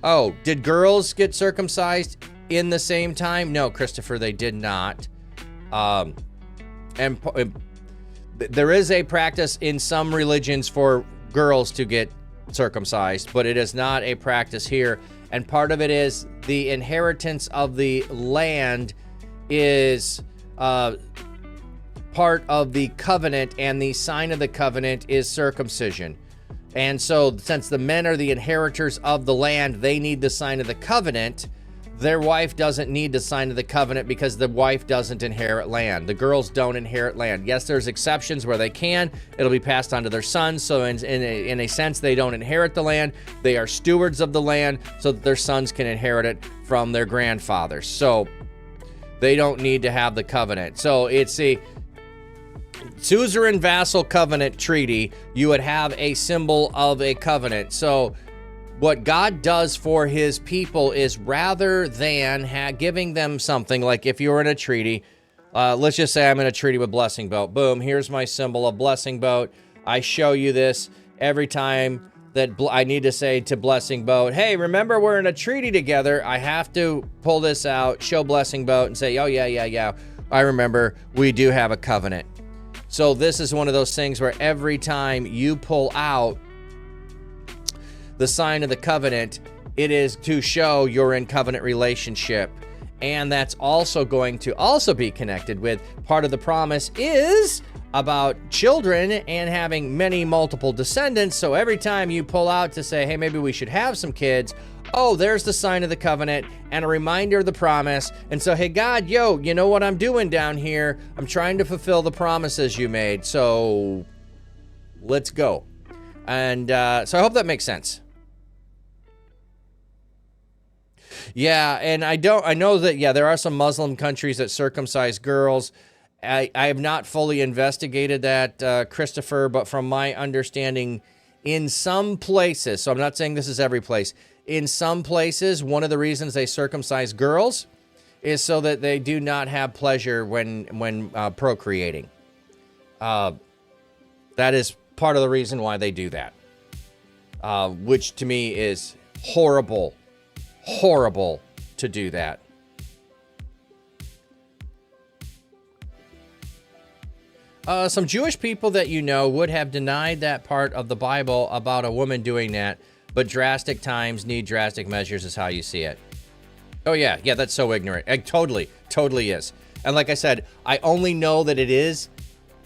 Oh, did girls get circumcised in the same time? No, Christopher, they did not. And there is a practice in some religions for girls to get circumcised, but it is not a practice here. And part of it is the inheritance of the land is part of the covenant, and the sign of the covenant is circumcision. And so since the men are the inheritors of the land, they need the sign of the covenant. Their wife doesn't need the sign of the covenant because the wife doesn't inherit land. The girls don't inherit land. Yes, there's exceptions where they can. It'll be passed on to their sons. So in a sense, they don't inherit the land. They are stewards of the land so that their sons can inherit it from their grandfathers. So they don't need to have the covenant. So it's a suzerain vassal covenant treaty. You would have a symbol of a covenant. So what God does for his people is, rather than giving them something, like if you were in a treaty, let's just say I'm in a treaty with Blessing Boat. Boom, here's my symbol of Blessing Boat. I show you this every time that I need to say to Blessing Boat, hey, remember we're in a treaty together. I have to pull this out, show Blessing Boat, and say, oh, yeah, I remember we do have a covenant. So this is one of those things where every time you pull out the sign of the covenant, it is to show you're in covenant relationship. And that's also going to also be connected with part of the promise is about children and having many multiple descendants. So every time you pull out to say, hey, maybe we should have some kids, oh, there's the sign of the covenant and a reminder of the promise. And so, hey, God, you know what I'm doing down here? I'm trying to fulfill the promises you made. So let's go. And so I hope that makes sense. Yeah, and I know that, there are some Muslim countries that circumcise girls. I have not fully investigated that, Christopher, but from my understanding, in some places, so I'm not saying this is every place, in some places, one of the reasons they circumcise girls is so that they do not have pleasure when procreating. That is part of the reason why they do that. Which to me is horrible. Horrible to do that. Some Jewish people that you know would have denied that part of the Bible about a woman doing that, but drastic times need drastic measures is how you see it. Oh, yeah. Yeah, that's so ignorant. It totally is. And like I said, I only know that it is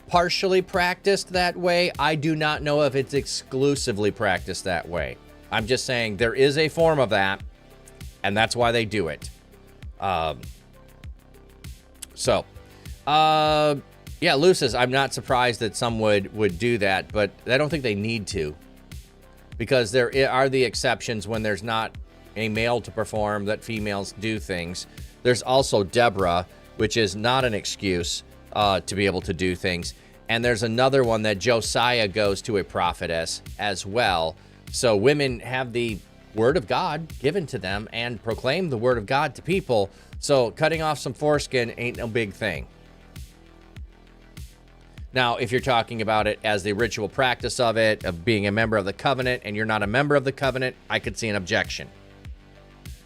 partially practiced that way. I do not know if it's exclusively practiced that way. I'm just saying there is a form of that, and that's why they do it. Yeah, Lou says, I'm not surprised that some would do that, but I don't think they need to. Because there are the exceptions when there's not a male to perform, that females do things. There's also Deborah, which is not an excuse to be able to do things. And there's another one that Josiah goes to a prophetess as well. So women have the word of God given to them and proclaim the word of God to people. So cutting off some foreskin ain't no big thing. Now, if you're talking about it as the ritual practice of it, of being a member of the covenant, and you're not a member of the covenant, I could see an objection.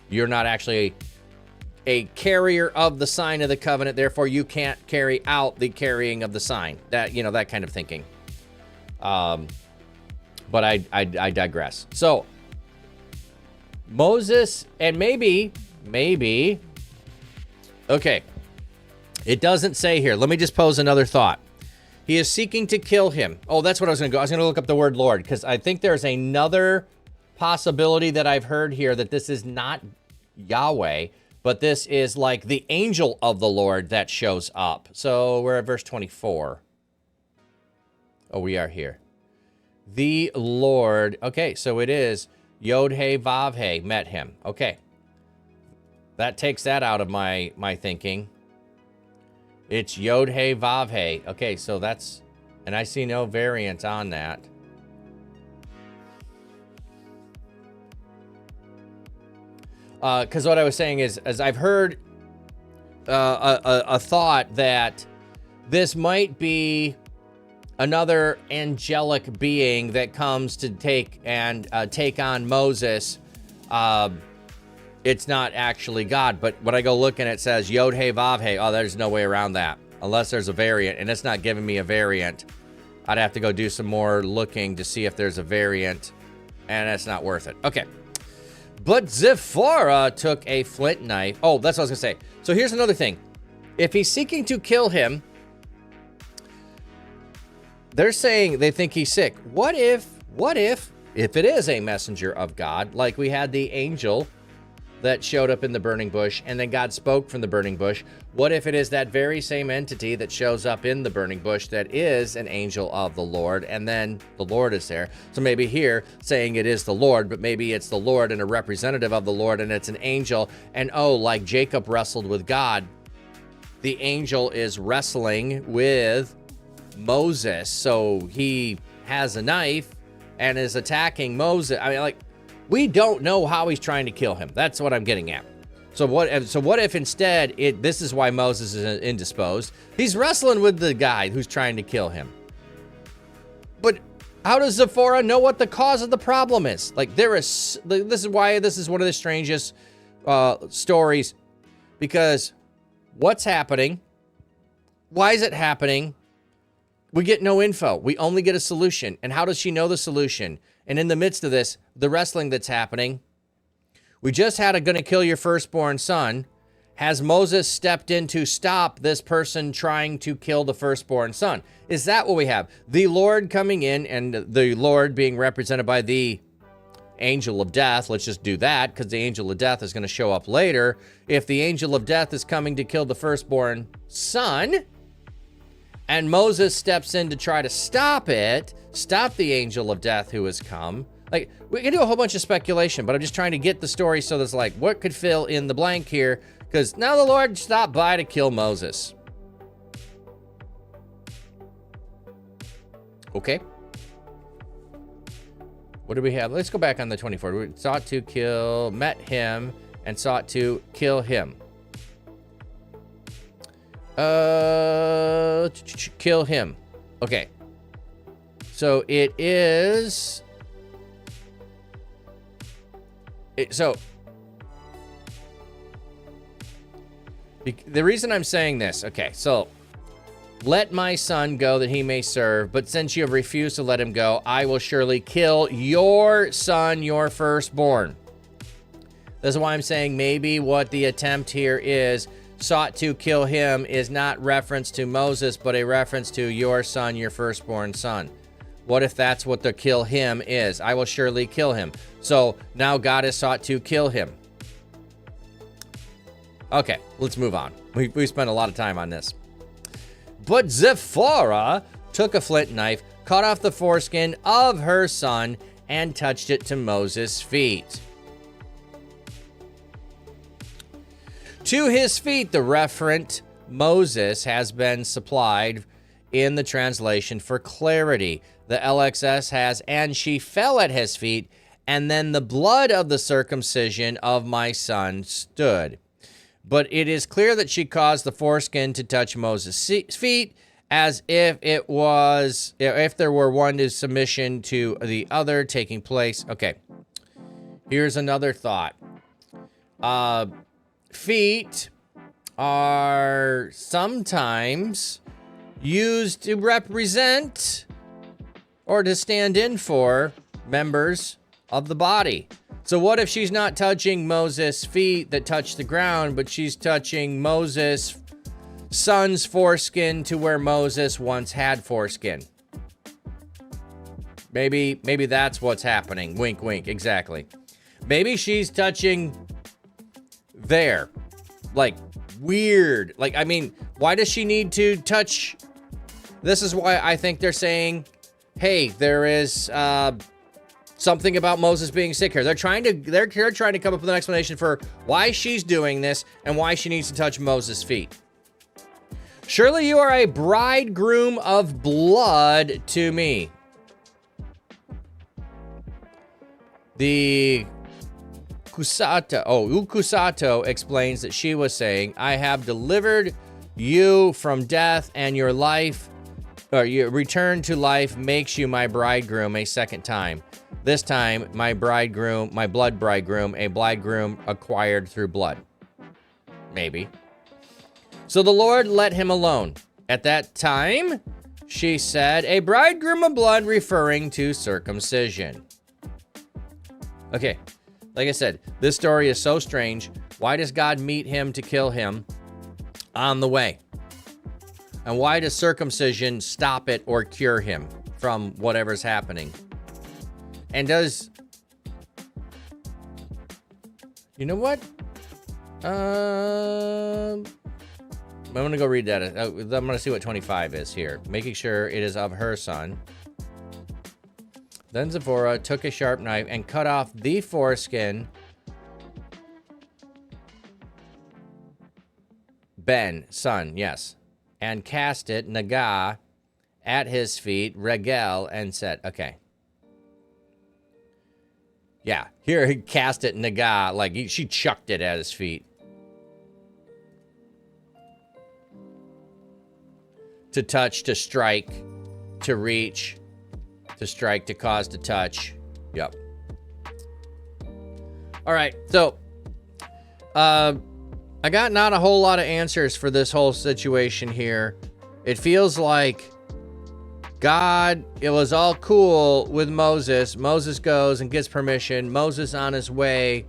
You're not actually a carrier of the sign of the covenant, therefore you can't carry out the carrying of the sign. That, you know, that kind of thinking. But I digress. So, Moses, and maybe, okay, it doesn't say here. Let me just pose another thought. He is seeking to kill him. Oh, that's what I was going to go. I was going to look up the word Lord, because I think there's another possibility that I've heard here that this is not Yahweh, but this is like the angel of the Lord that shows up. So we're at verse 24. Oh, we are here. The Lord. Okay, so it is Yod-He Vav-He met him. Okay. That takes that out of my thinking. It's Yod-He Vav-He. Okay, so that's, and I see no variant on that. Because what I was saying is I've heard a thought that this might be another angelic being that comes to take on Moses. It's not actually God, but when I go look and it says Yod-He Vav-He, oh, there's no way around that. Unless there's a variant, and it's not giving me a variant. I'd have to go do some more looking to see if there's a variant, and it's not worth it. Okay. But Zipporah took a flint knife. Oh, that's what I was going to say. So here's another thing. If he's seeking to kill him, they're saying they think he's sick. What if it is a messenger of God, like we had the angel that showed up in the burning bush, and then God spoke from the burning bush? What if it is that very same entity that shows up in the burning bush that is an angel of the Lord, and then the Lord is there? So maybe here saying it is the Lord, but maybe it's the Lord and a representative of the Lord, and it's an angel, and oh, like Jacob wrestled with God, the angel is wrestling with Moses. So he has a knife and is attacking Moses. I mean, like, we don't know how he's trying to kill him. That's what I'm getting at. So what if instead this is why Moses is indisposed? He's wrestling with the guy who's trying to kill him. But how does Zipporah know what the cause of the problem is? Like, this is why this is one of the strangest stories, because what's happening? Why is it happening? We get no info. We only get a solution. And how does she know the solution? And in the midst of this, the wrestling that's happening, we just had a gonna kill your firstborn son. Has Moses stepped in to stop this person trying to kill the firstborn son? Is that what we have? The Lord coming in, and the Lord being represented by the angel of death. Let's just do that, because the angel of death is going to show up later. If the angel of death is coming to kill the firstborn son, and Moses steps in to try to stop the angel of death who has come. Like, we can do a whole bunch of speculation, but I'm just trying to get the story so there's like, what could fill in the blank here? Because now the Lord stopped by to kill Moses. Okay. What do we have? Let's go back on the 24. We sought to kill, met him, and sought to kill him. Kill him. Okay. So it is. The reason I'm saying this, okay, so let my son go that he may serve, but since you have refused to let him go, I will surely kill your son, your firstborn. This is why I'm saying maybe what the attempt here is, sought to kill him, is not reference to Moses, but a reference to your son, your firstborn son. What if that's what the kill him is? I will surely kill him. So now God has sought to kill him. Okay, let's move on. We spent a lot of time on this. But Zipporah took a flint knife, cut off the foreskin of her son, and touched it to Moses' feet. To his feet, the referent Moses has been supplied in the translation for clarity. The LXS has, and she fell at his feet, and then the blood of the circumcision of my son stood. But it is clear that she caused the foreskin to touch Moses' feet, as if if there were one to submission to the other taking place. Okay, here's another thought. Feet are sometimes used to represent or to stand in for members of the body. So what if she's not touching Moses' feet that touch the ground, but she's touching Moses' son's foreskin to where Moses once had foreskin? Maybe that's what's happening. Wink, wink, exactly. Maybe she's touching there. Like, weird. Like, I mean, why does she need to touch? This is why I think they're saying, hey, there is something about Moses being sick here. They're trying to come up with an explanation for why she's doing this and why she needs to touch Moses' feet. Surely you are a bridegroom of blood to me. The Ukusato explains that she was saying, I have delivered you from death, and your life, or your return to life, makes you my bridegroom a second time. This time, my bridegroom, my blood bridegroom, a bridegroom acquired through blood. Maybe. So the Lord let him alone. At that time, she said, a bridegroom of blood, referring to circumcision. Okay, like I said, this story is so strange. Why does God meet him to kill him on the way? And why does circumcision stop it or cure him from whatever's happening? And does... You know what? I'm going to go read that. I'm going to see what 25 is here. Making sure it is of her son. Then Zipporah took a sharp knife and cut off the foreskin. Ben, son, yes. And cast it, Nagah, at his feet, Regel, and said, okay. Yeah, here he cast it, Nagah, like she chucked it at his feet. To touch, to strike, to reach, to strike, to cause, to touch. Yep. All right, so I got not a whole lot of answers for this whole situation here. It feels like God, it was all cool with Moses. Moses goes and gets permission. Moses on his way.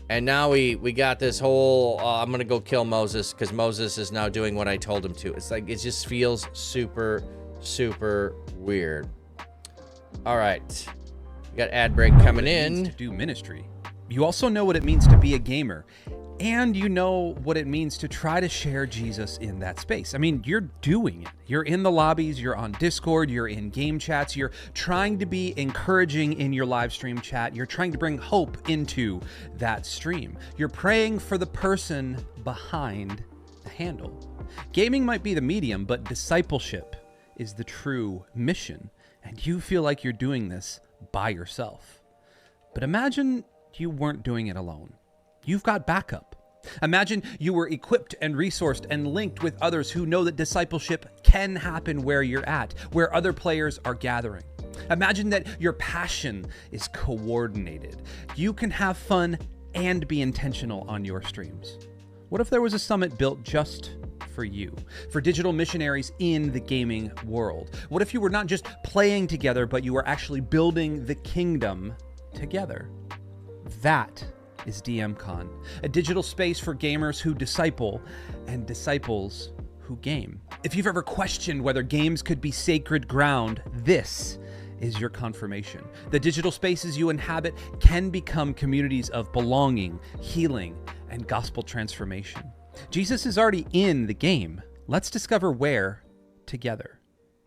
And now we got this whole, I'm going to go kill Moses because Moses is now doing what I told him to. It's like, it just feels super, super weird. All right. We got ad break coming in. To do ministry. You also know what it means to be a gamer. And you know what it means to try to share Jesus in that space. I mean, you're doing it. You're in the lobbies, you're on Discord, you're in game chats, you're trying to be encouraging in your live stream chat, you're trying to bring hope into that stream. You're praying for the person behind the handle. Gaming might be the medium, but discipleship is the true mission. And you feel like you're doing this by yourself. But imagine you weren't doing it alone. You've got backup. Imagine you were equipped and resourced and linked with others who know that discipleship can happen where you're at, where other players are gathering. Imagine that your passion is coordinated. You can have fun and be intentional on your streams. What if there was a summit built just for you, for digital missionaries in the gaming world? What if you were not just playing together, but you were actually building the kingdom together? That is DMCon, a digital space for gamers who disciple and disciples who game. If you've ever questioned whether games could be sacred ground, this is your confirmation. The digital spaces you inhabit can become communities of belonging, healing, and gospel transformation. Jesus is already in the game. Let's discover where together.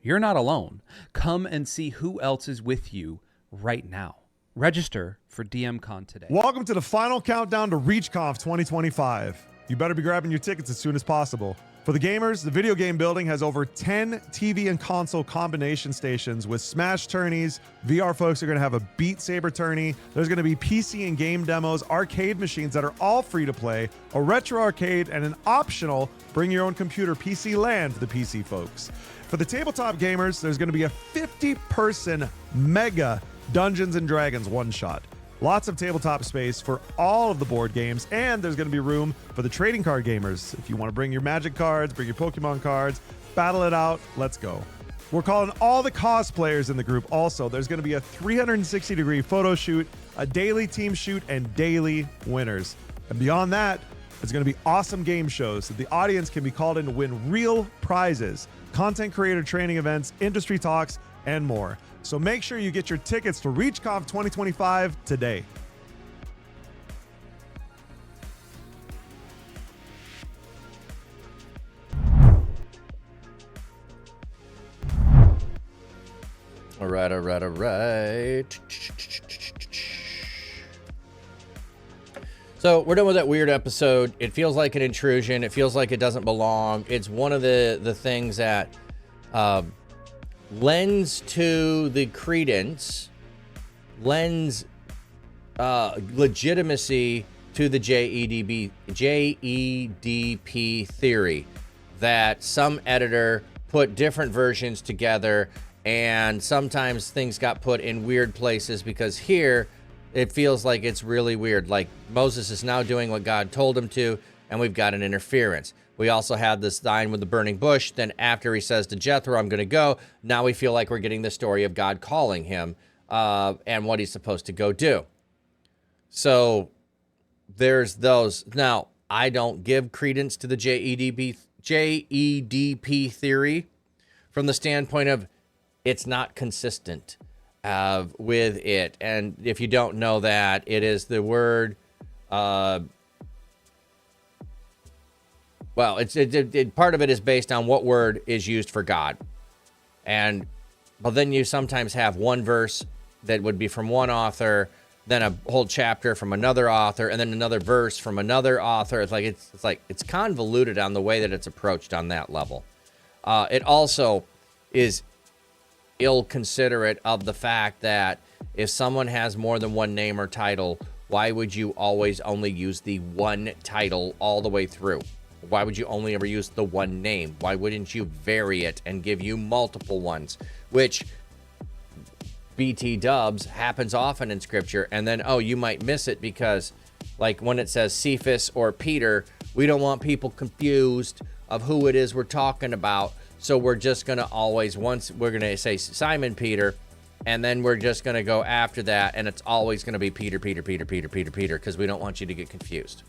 You're not alone. Come and see who else is with you right now. Register for DMCon today. Welcome to the final countdown to ReachConf 2025. You better be grabbing your tickets as soon as possible. For the gamers, the video game building has over 10 TV and console combination stations with Smash tourneys. VR folks are going to have a Beat Saber tourney. There's going to be PC and game demos, arcade machines that are all free to play, a retro arcade, and an optional bring your own computer PC LAN for the PC folks. For the tabletop gamers, there's going to be a 50-person mega Dungeons and Dragons one-shot. Lots of tabletop space for all of the board games, and there's going to be room for the trading card gamers. If you want to bring your Magic cards, bring your Pokemon cards, battle it out, let's go. We're calling all the cosplayers in the group also. There's going to be a 360-degree photo shoot, a daily team shoot, and daily winners. And beyond that, there's going to be awesome game shows that the audience can be called in to win real prizes, content creator training events, industry talks, and more. So make sure you get your tickets to ReachConf 2025 today. All right. So we're done with that weird episode. It feels like an intrusion. It feels like it doesn't belong. It's one of the things that lends to the credence, lends legitimacy to the JEDP theory that some editor put different versions together, and sometimes things got put in weird places because here it feels like it's really weird. Like Moses is now doing what God told him to, and we've got an interference. We also had this sign with the burning bush. Then after he says to Jethro, I'm going to go, now we feel like we're getting the story of God calling him and what he's supposed to go do. So there's those. Now, I don't give credence to the JEDP theory from the standpoint of it's not consistent with it. And if you don't know that, it is the word... Well, part of it is based on what word is used for God. But then you sometimes have one verse that would be from one author, then a whole chapter from another author, and then another verse from another author. It's convoluted on the way that it's approached on that level. It also is ill-considerate of the fact that if someone has more than one name or title, why would you always only use the one title all the way through? Why would you only ever use the one name? Why wouldn't you vary it and give you multiple ones? Which BT dubs happens often in scripture, and then, you might miss it because, like when it says Cephas or Peter, we don't want people confused of who it is we're talking about. So we're just going to always, once we're going to say Simon Peter, and then we're just going to go after that, and it's always going to be Peter, because we don't want you to get confused.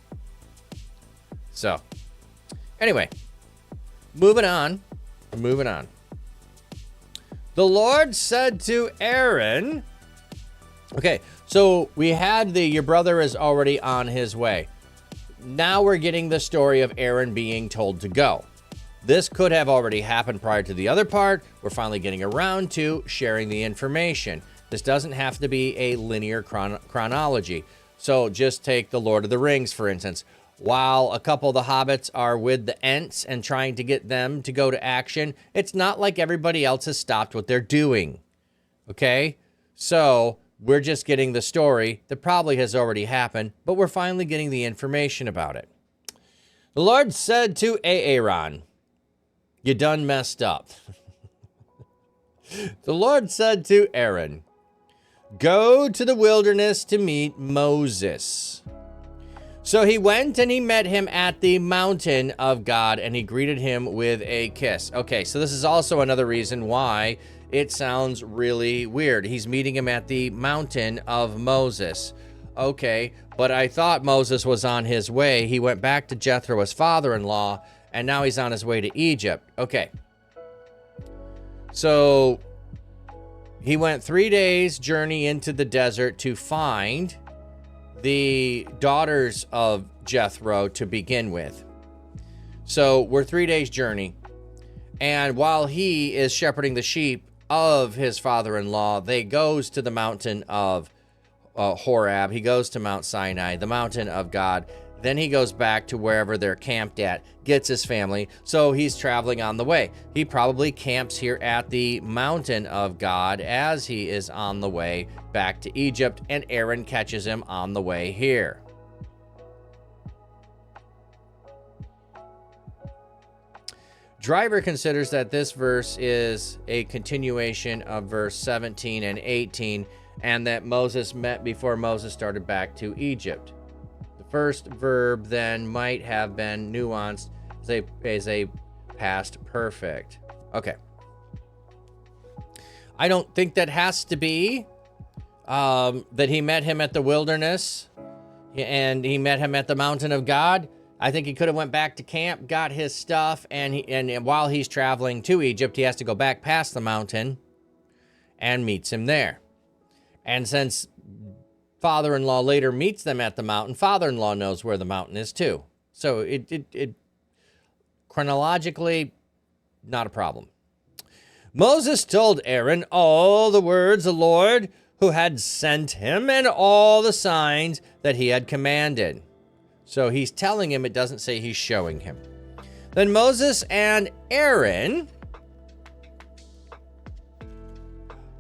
So... anyway, moving on. The Lord said to Aaron, okay, so we had your brother is already on his way. Now we're getting the story of Aaron being told to go. This could have already happened prior to the other part. We're finally getting around to sharing the information. This doesn't have to be a linear chronology. So just take the Lord of the Rings, for instance. While a couple of the hobbits are with the Ents and trying to get them to go to action, it's not like everybody else has stopped what they're doing. Okay? So we're just getting the story that probably has already happened, but we're finally getting the information about it. The Lord said to Aaron, you done messed up. The Lord said to Aaron, "Go to the wilderness to meet Moses." So he went and he met him at the mountain of God, and he greeted him with a kiss. Okay, so this is also another reason why it sounds really weird. He's meeting him at the mountain of Moses. Okay, but I thought Moses was on his way. He went back to Jethro, his father-in-law, and now he's on his way to Egypt. Okay. So he went 3 days journey into the desert to find the daughters of Jethro to begin with. So we're 3 days journey. And while he is shepherding the sheep of his father-in-law, they goes to the mountain of Horeb. He goes to Mount Sinai, the mountain of God. Then he goes back to wherever they're camped at, gets his family. So he's traveling on the way. He probably camps here at the mountain of God as he is on the way back to Egypt, and Aaron catches him on the way here. Driver considers that this verse is a continuation of verse 17 and 18, and that Moses met before Moses started back to Egypt. The first verb then might have been nuanced as a past perfect. Okay. I don't think that has to be that he met him at the wilderness and he met him at the mountain of God. I think he could have went back to camp, got his stuff, and while he's traveling to Egypt, he has to go back past the mountain and meets him there. And since father-in-law later meets them at the mountain, father-in-law knows where the mountain is too. So it chronologically, not a problem. Moses told Aaron all the words the Lord who had sent him and all the signs that he had commanded. So he's telling him, it doesn't say he's showing him. Then Moses and Aaron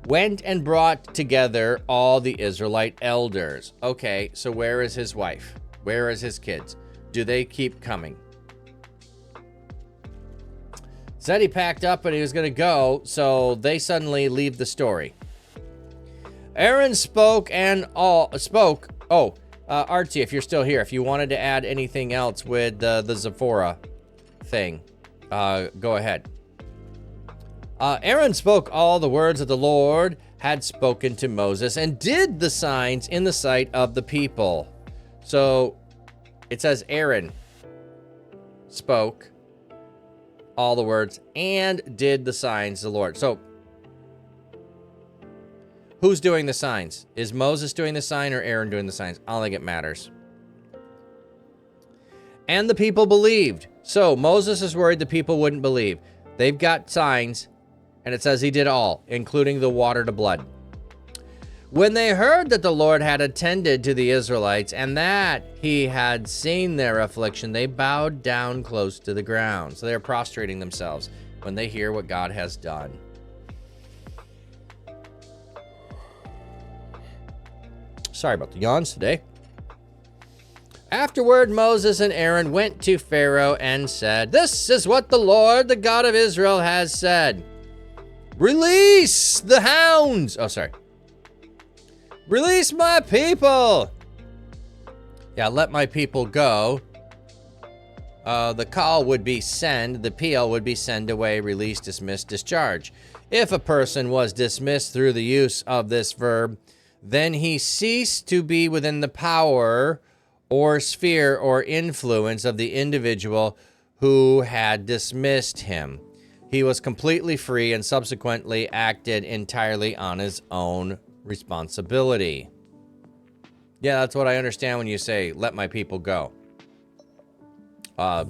went and brought together all the Israelite elders. Okay, so where is his wife? Where is his kids? Do they keep coming? Said he packed up and he was going to go, so they suddenly leave the story. Aaron spoke and all spoke. Oh, Artsy, if you're still here, if you wanted to add anything else with the Zephora thing, go ahead. Aaron spoke all the words that the Lord had spoken to Moses and did the signs in the sight of the people. So it says Aaron spoke all the words and did the signs of the Lord. So who's doing the signs? Is Moses doing the sign or Aaron doing the signs? I don't think it matters. And the people believed. So Moses is worried the people wouldn't believe. They've got signs, and it says he did all, including the water to blood. When they heard that the Lord had attended to the Israelites and that he had seen their affliction, they bowed down close to the ground. So they're prostrating themselves when they hear what God has done. Sorry about the yawns today. Afterward, Moses and Aaron went to Pharaoh and said, "This is what the Lord, the God of Israel, has said. Release the hounds." Oh, sorry. Release my people. Yeah, let my people go. The call would be send. The PL would be send away, release, dismiss, discharge. If a person was dismissed through the use of this verb, then he ceased to be within the power or sphere or influence of the individual who had dismissed him. He was completely free and subsequently acted entirely on his own responsibility. Yeah, that's what I understand when you say, let my people go. So I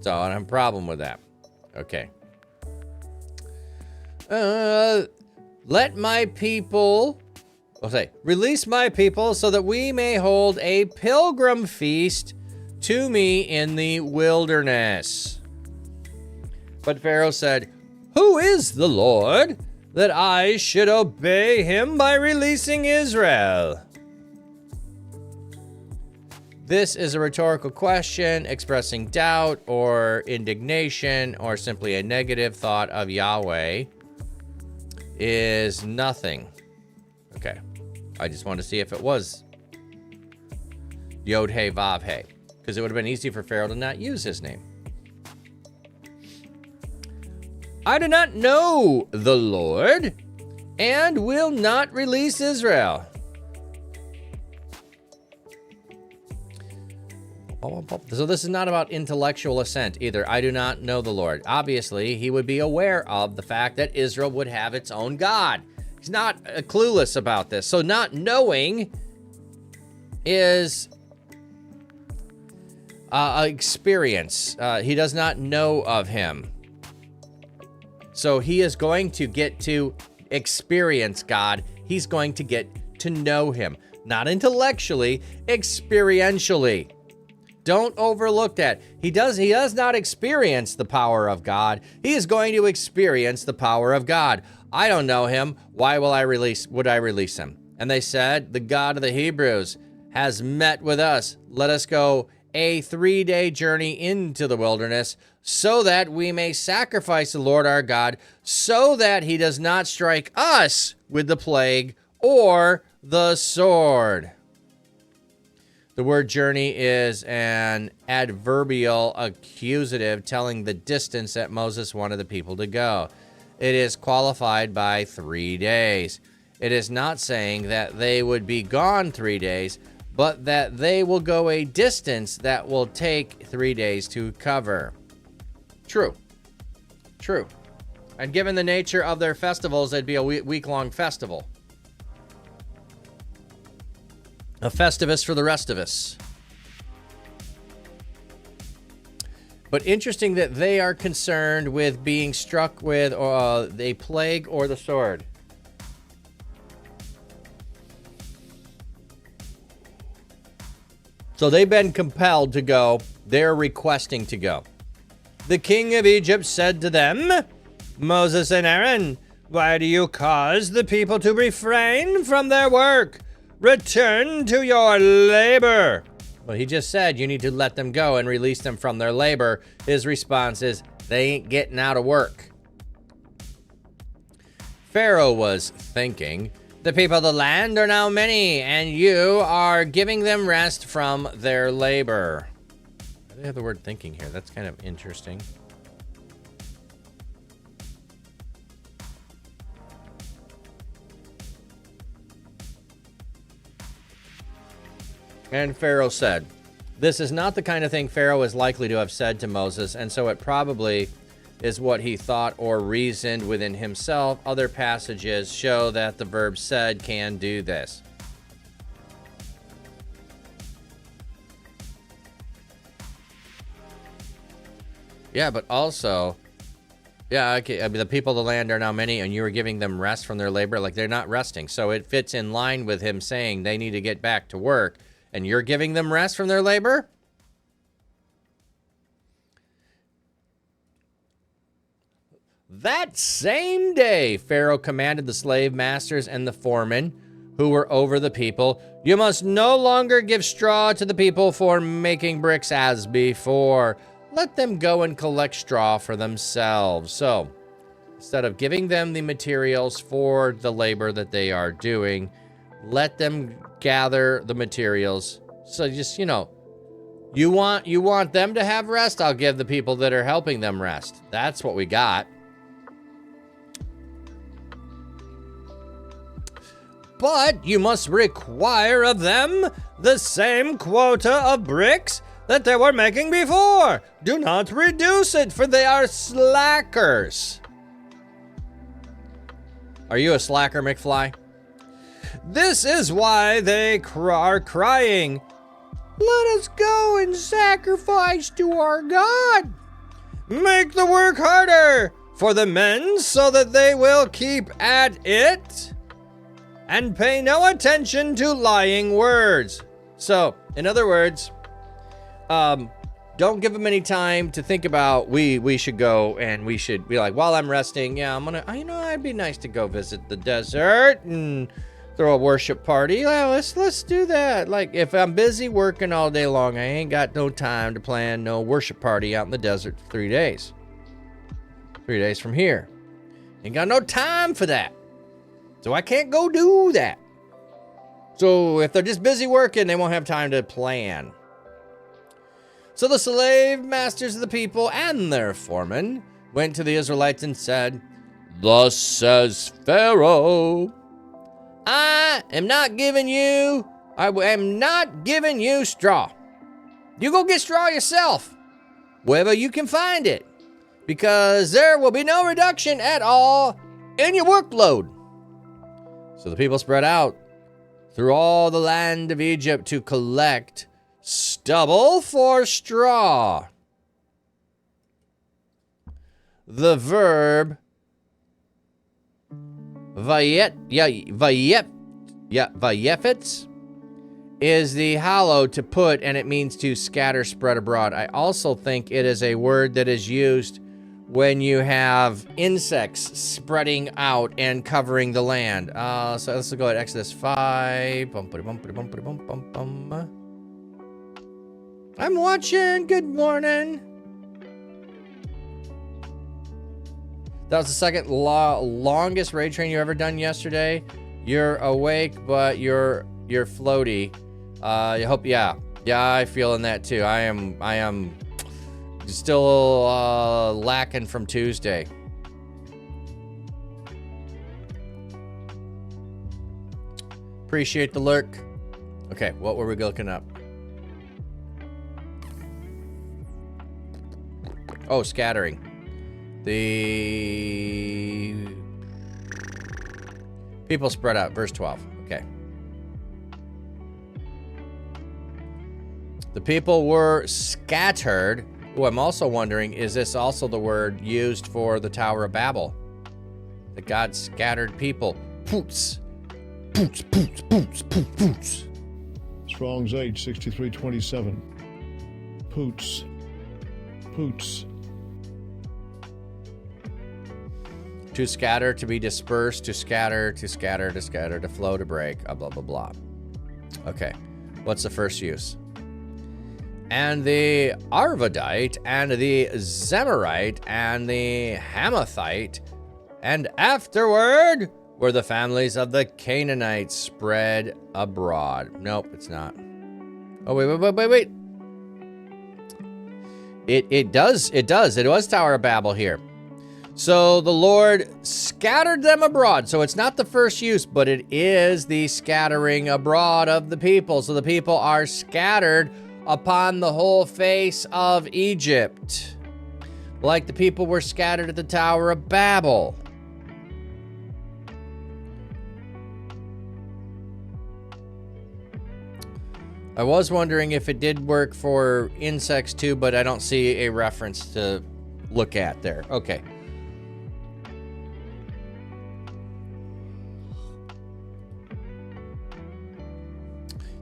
don't have a problem with that. Okay. Let my people... I'll say, release my people so that we may hold a pilgrim feast to me in the wilderness. But Pharaoh said, "Who is the Lord that I should obey him by releasing Israel?" This is a rhetorical question expressing doubt or indignation or simply a negative thought of Yahweh. is nothing. Okay. I just wanted to see if it was Yod Hey Vav Hey, because it would have been easy for Pharaoh to not use his name. I do not know the Lord and will not release Israel. So this is not about intellectual assent either. I do not know the Lord. Obviously, he would be aware of the fact that Israel would have its own God. He's not clueless about this. So not knowing is experience. He does not know of him. So he is going to get to experience God. He's going to get to know him. Not intellectually, experientially. Don't overlook that. He does not experience the power of God. He is going to experience the power of God. I don't know him. Why would I release him? And they said, the God of the Hebrews has met with us. Let us go a 3-day journey into the wilderness so that we may sacrifice the Lord our God, so that he does not strike us with the plague or the sword. The word journey is an adverbial accusative telling the distance that Moses wanted the people to go. It is qualified by 3 days. It is not saying that they would be gone 3 days, but that they will go a distance that will take 3 days to cover. True. True. And given the nature of their festivals, it'd be a week-long festival. A Festivus for the rest of us. But interesting that they are concerned with being struck with a plague or the sword. So they've been compelled to go. They're requesting to go. The king of Egypt said to them, Moses and Aaron, why do you cause the people to refrain from their work? Return to your labor. Well, he just said you need to let them go and release them from their labor. His response is, they ain't getting out of work. Pharaoh was thinking, the people of the land are now many, and you are giving them rest from their labor. They have the word thinking here. That's kind of interesting. And Pharaoh said, this is not the kind of thing Pharaoh is likely to have said to Moses, and so it probably is what he thought or reasoned within himself. Other passages show that the verb said can do this. Yeah, but also, yeah, okay, I mean, the people of the land are now many, and you are giving them rest from their labor. Like, they're not resting. So it fits in line with him saying they need to get back to work. And you're giving them rest from their labor? That same day, Pharaoh commanded the slave masters and the foremen who were over the people, you must no longer give straw to the people for making bricks as before. Let them go and collect straw for themselves. So, instead of giving them the materials for the labor that they are doing, let them gather the materials. So just, you want them to have rest? I'll give the people that are helping them rest. That's what we got. But you must require of them the same quota of bricks that they were making before. Do not reduce it, for they are slackers. Are you a slacker, McFly? This is why they are crying, let us go and sacrifice to our God. Make the work harder for the men so that they will keep at it and pay no attention to lying words. So, in other words, don't give them any time to think about we should go and we should be like, while I'm resting, yeah, I'm gonna, it'd be nice to go visit the desert and throw a worship party. Yeah, let's do that. Like, if I'm busy working all day long, I ain't got no time to plan no worship party out in the desert for 3 days. 3 days from here. Ain't got no time for that. So I can't go do that. So if they're just busy working, they won't have time to plan. So the slave masters of the people and their foremen went to the Israelites and said, "Thus says Pharaoh, I am not giving you straw. You go get straw yourself, wherever you can find it, because there will be no reduction at all in your workload." So the people spread out through all the land of Egypt to collect stubble for straw. The verb vayefetz is the hollow to put, and it means to scatter, spread abroad. I also think it is a word that is used when you have insects spreading out and covering the land. So let's go at Exodus 5. I'm watching. Good morning. That was the second longest raid train you ever done yesterday. You're awake, but you're floaty. I hope, yeah, I feeling that too. I am still lacking from Tuesday. Appreciate the lurk. Okay, what were we looking up? Oh, scattering. The people spread out, verse 12. Okay. The people were scattered. Oh, I'm also wondering, is this also the word used for the Tower of Babel? That God scattered people. Poots. Poots, poots, poots, poots, poots. Strong's H, 6327. Poots. Poots. To scatter, to be dispersed, to scatter, to scatter, to scatter, to flow, to break, blah, blah, blah. Okay, what's the first use? And the Arvadite, and the Zemarite, and the Hamathite, and afterward were the families of the Canaanites spread abroad. Nope, it's not. Oh, wait. It does. It was Tower of Babel here. So the Lord scattered them abroad. So it's not the first use, but it is the scattering abroad of the people. So the people are scattered upon the whole face of Egypt, like the people were scattered at the Tower of Babel. I was wondering if it did work for insects too, but I don't see a reference to look at there. Okay.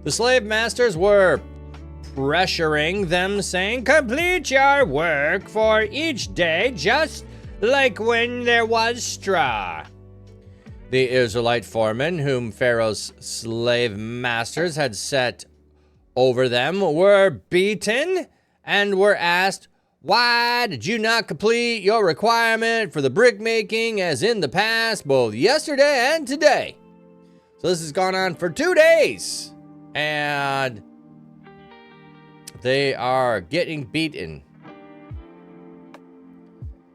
The slave masters were pressuring them, saying, "Complete your work for each day, just like when there was straw." The Israelite foremen, whom Pharaoh's slave masters had set over them, were beaten and were asked, "Why did you not complete your requirement for the brick making as in the past, both yesterday and today?" So this has gone on for 2 days, and they are getting beaten.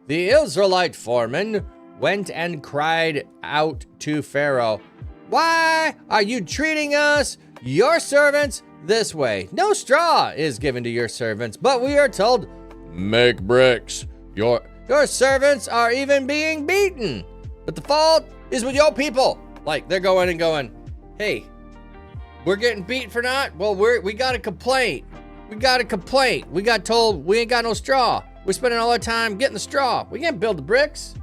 The Israelite foreman went and cried out to Pharaoh, "Why are you treating us, your servants, this way? No straw is given to your servants, but we are told, 'Make bricks.' Your servants are even being beaten, but the fault is with your people." Like, they're going and going, "Hey, we're getting beat for not? Well, we got a complaint. We got told we ain't got no straw. We're spending all our time getting the straw. We can't build the bricks.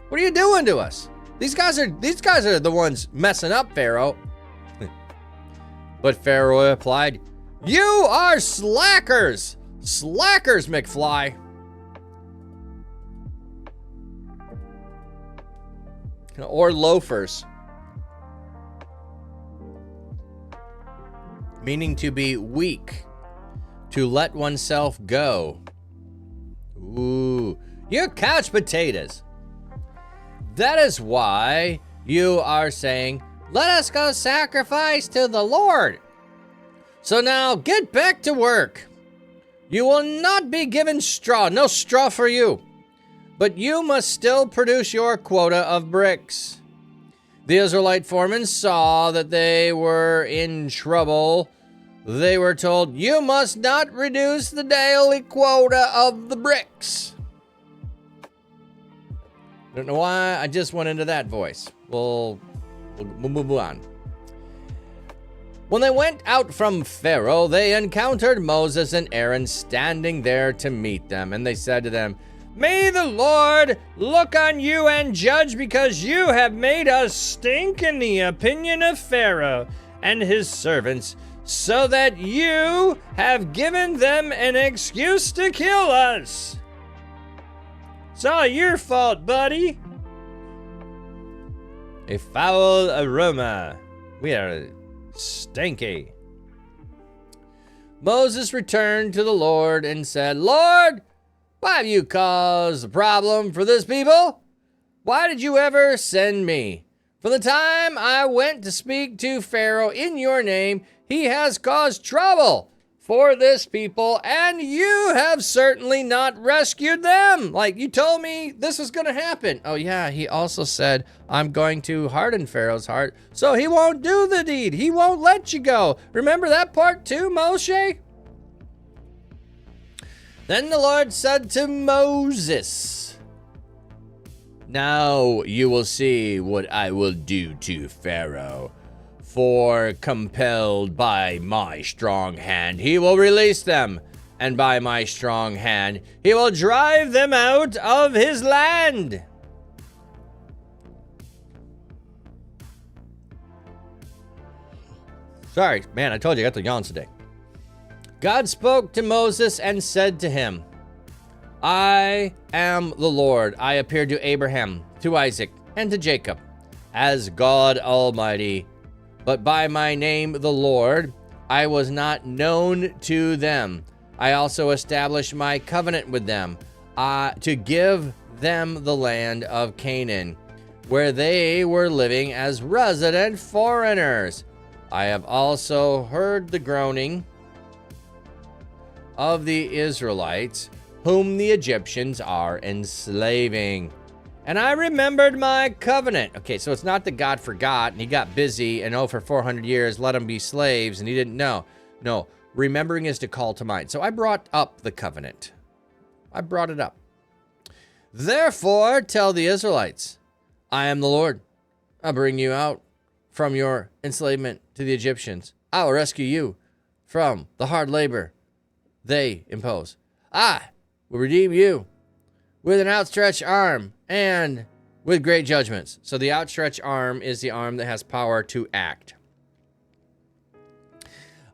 What are you doing to us? These guys are the ones messing up, Pharaoh." But Pharaoh replied, "You are slackers. Slackers, McFly." Or loafers. Meaning to be weak. To let oneself go. Ooh, you're couch potatoes. That is why You are saying, let us go sacrifice to the Lord. So now get back to work. You will not be given straw, no straw for you. But you must still produce your quota of bricks. The Israelite foremen saw that they were in trouble. They were told, you must not reduce the daily quota of the bricks. Don't know why I just went into that voice. We'll move on. When they went out from Pharaoh, they encountered Moses and Aaron standing there to meet them. And they said to them, may the Lord look on you and judge, because you have made us stink in the opinion of Pharaoh and his servants, so that you have given them an excuse to kill us. It's all your fault, buddy. A foul aroma. We are stinky. Moses returned to the Lord and said, Lord, why have you caused a problem for this people? Why did you ever send me? From the time I went to speak to Pharaoh in your name, he has caused trouble for this people, and you have certainly not rescued them. Like, you told me this was going to happen. Oh yeah, he also said, I'm going to harden Pharaoh's heart, so he won't do the deed. He won't let you go. Remember that part too, Moshe? Then the Lord said to Moses, now you will see what I will do to Pharaoh. For compelled by my strong hand, he will release them, and by my strong hand, he will drive them out of his land. Sorry, man, I told you I got the yawns today. God spoke to Moses and said to him, I am the Lord. I appeared to Abraham, to Isaac, and to Jacob as God Almighty. But by my name, the Lord, I was not known to them. I also established my covenant with them to give them the land of Canaan, where they were living as resident foreigners. I have also heard the groaning of the Israelites, whom the Egyptians are enslaving. And I remembered my covenant. Okay, so it's not that God forgot and he got busy and for 400 years let them be slaves and he didn't know. No, remembering is to call to mind. So I brought up the covenant. I brought it up. Therefore, tell the Israelites, I am the Lord. I'll bring you out from your enslavement to the Egyptians. I will rescue you from the hard labor they impose. I will redeem you with an outstretched arm and with great judgments. So the outstretched arm is the arm that has power to act.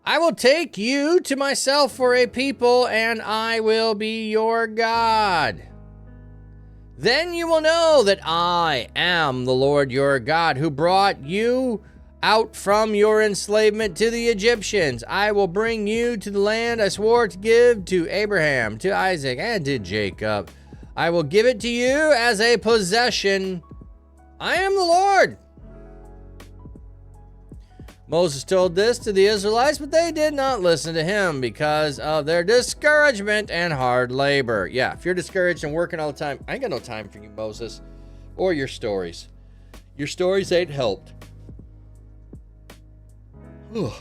I will take you to myself for a people, and I will be your God. Then you will know that I am the Lord your God, who brought you out from your enslavement to the Egyptians. I will bring you to the land I swore to give to Abraham, to Isaac, and to Jacob. I will give it to you as a possession. I am the Lord. Moses told this to the Israelites, but they did not listen to him because of their discouragement and hard labor. Yeah, if you're discouraged and working all the time, I ain't got no time for you, Moses, or your stories. Your stories ain't helped. Whew.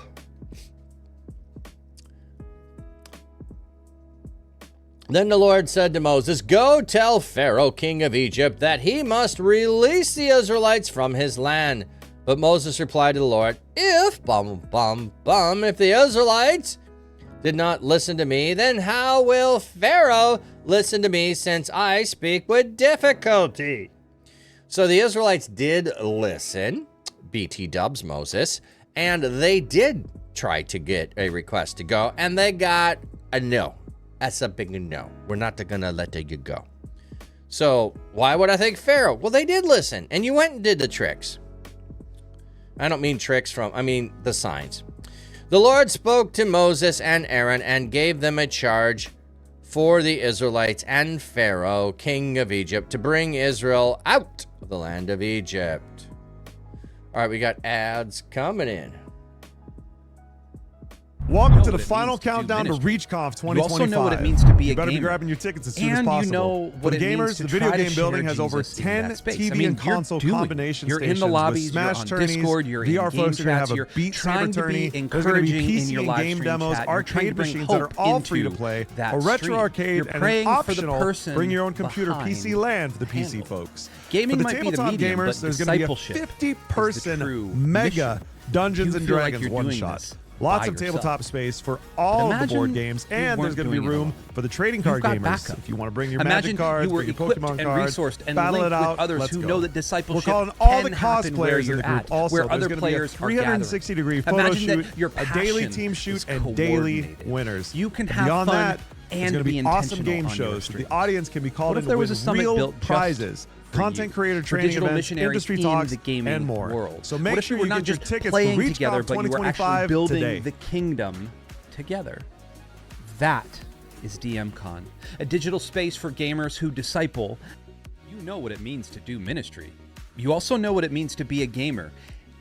Then the Lord said to Moses, go tell Pharaoh, king of Egypt, that he must release the Israelites from his land. But Moses replied to the Lord, if the Israelites did not listen to me, then how will Pharaoh listen to me, since I speak with difficulty? So the Israelites did listen, BT dubs Moses, and they did try to get a request to go, and they got a no. That's a big no. We're not gonna let you go. So why would I thank Pharaoh? Well, they did listen, and you went and did the tricks. I don't mean tricks I mean the signs. The Lord spoke to Moses and Aaron and gave them a charge for the Israelites and Pharaoh, king of Egypt, to bring Israel out of the land of Egypt. All right, we got ads coming in. Welcome know to the what it final means to do countdown to ministry. ReachConf 2025. You also know what it means to be You a better be gamer. grabbing your tickets as soon as And possible. you know For what the it means gamers, to the video try to game building share has over Jesus in 10 that space. TV I mean, and console you're doing it. combination You're in stations the lobbies, with you're Smash on tourneys, Discord, you're in VR game folks are going to chats, have you're a Beat trying Saber to be tourney. There's going to be encouraging in PC your and live game stream demos, chat. You're trying to arcade bring machines that are hope all into free to play, that a retro stream. arcade, You're and an praying for the optional person bring your own computer behind PC land for the PC handle. folks. Gaming For the might be the tabletop medium, gamers, but there's going to be a discipleship is the 50-person true mega mission. Dungeons You and feel like Dragons you're one doing shot. this Lots by of yourself. tabletop space for all of the board imagine games, you and there's weren't going to be doing it room alone. for the trading You've card got gamers. backup. If you want to bring your Imagine Magic cards, you were bring your equipped Pokemon and cards, resourced and battle linked it out. with others Let's who go. know that We're discipleship calling all the can happen where cosplayers in you're the group at, also. where There's other going to be a players are gathering. 360-degree photo Imagine shoot, that your a daily passion team shoot, is and daily coordinated. winners. You can And have beyond fun that, there's and going to be be awesome intentional game on your shows. So the streams. audience can be called What if in to there was win a summit real built just prizes, for content you, creator for training digital events, missionaries industry in talks, the gaming and more. world? So What make if sure you were you not get your just tickets for playing together, ReachConf but you were actually 2025 building today. the kingdom together? That is DMCon, a digital space for gamers who disciple. You know what it means to do ministry. You also know what it means to be a gamer.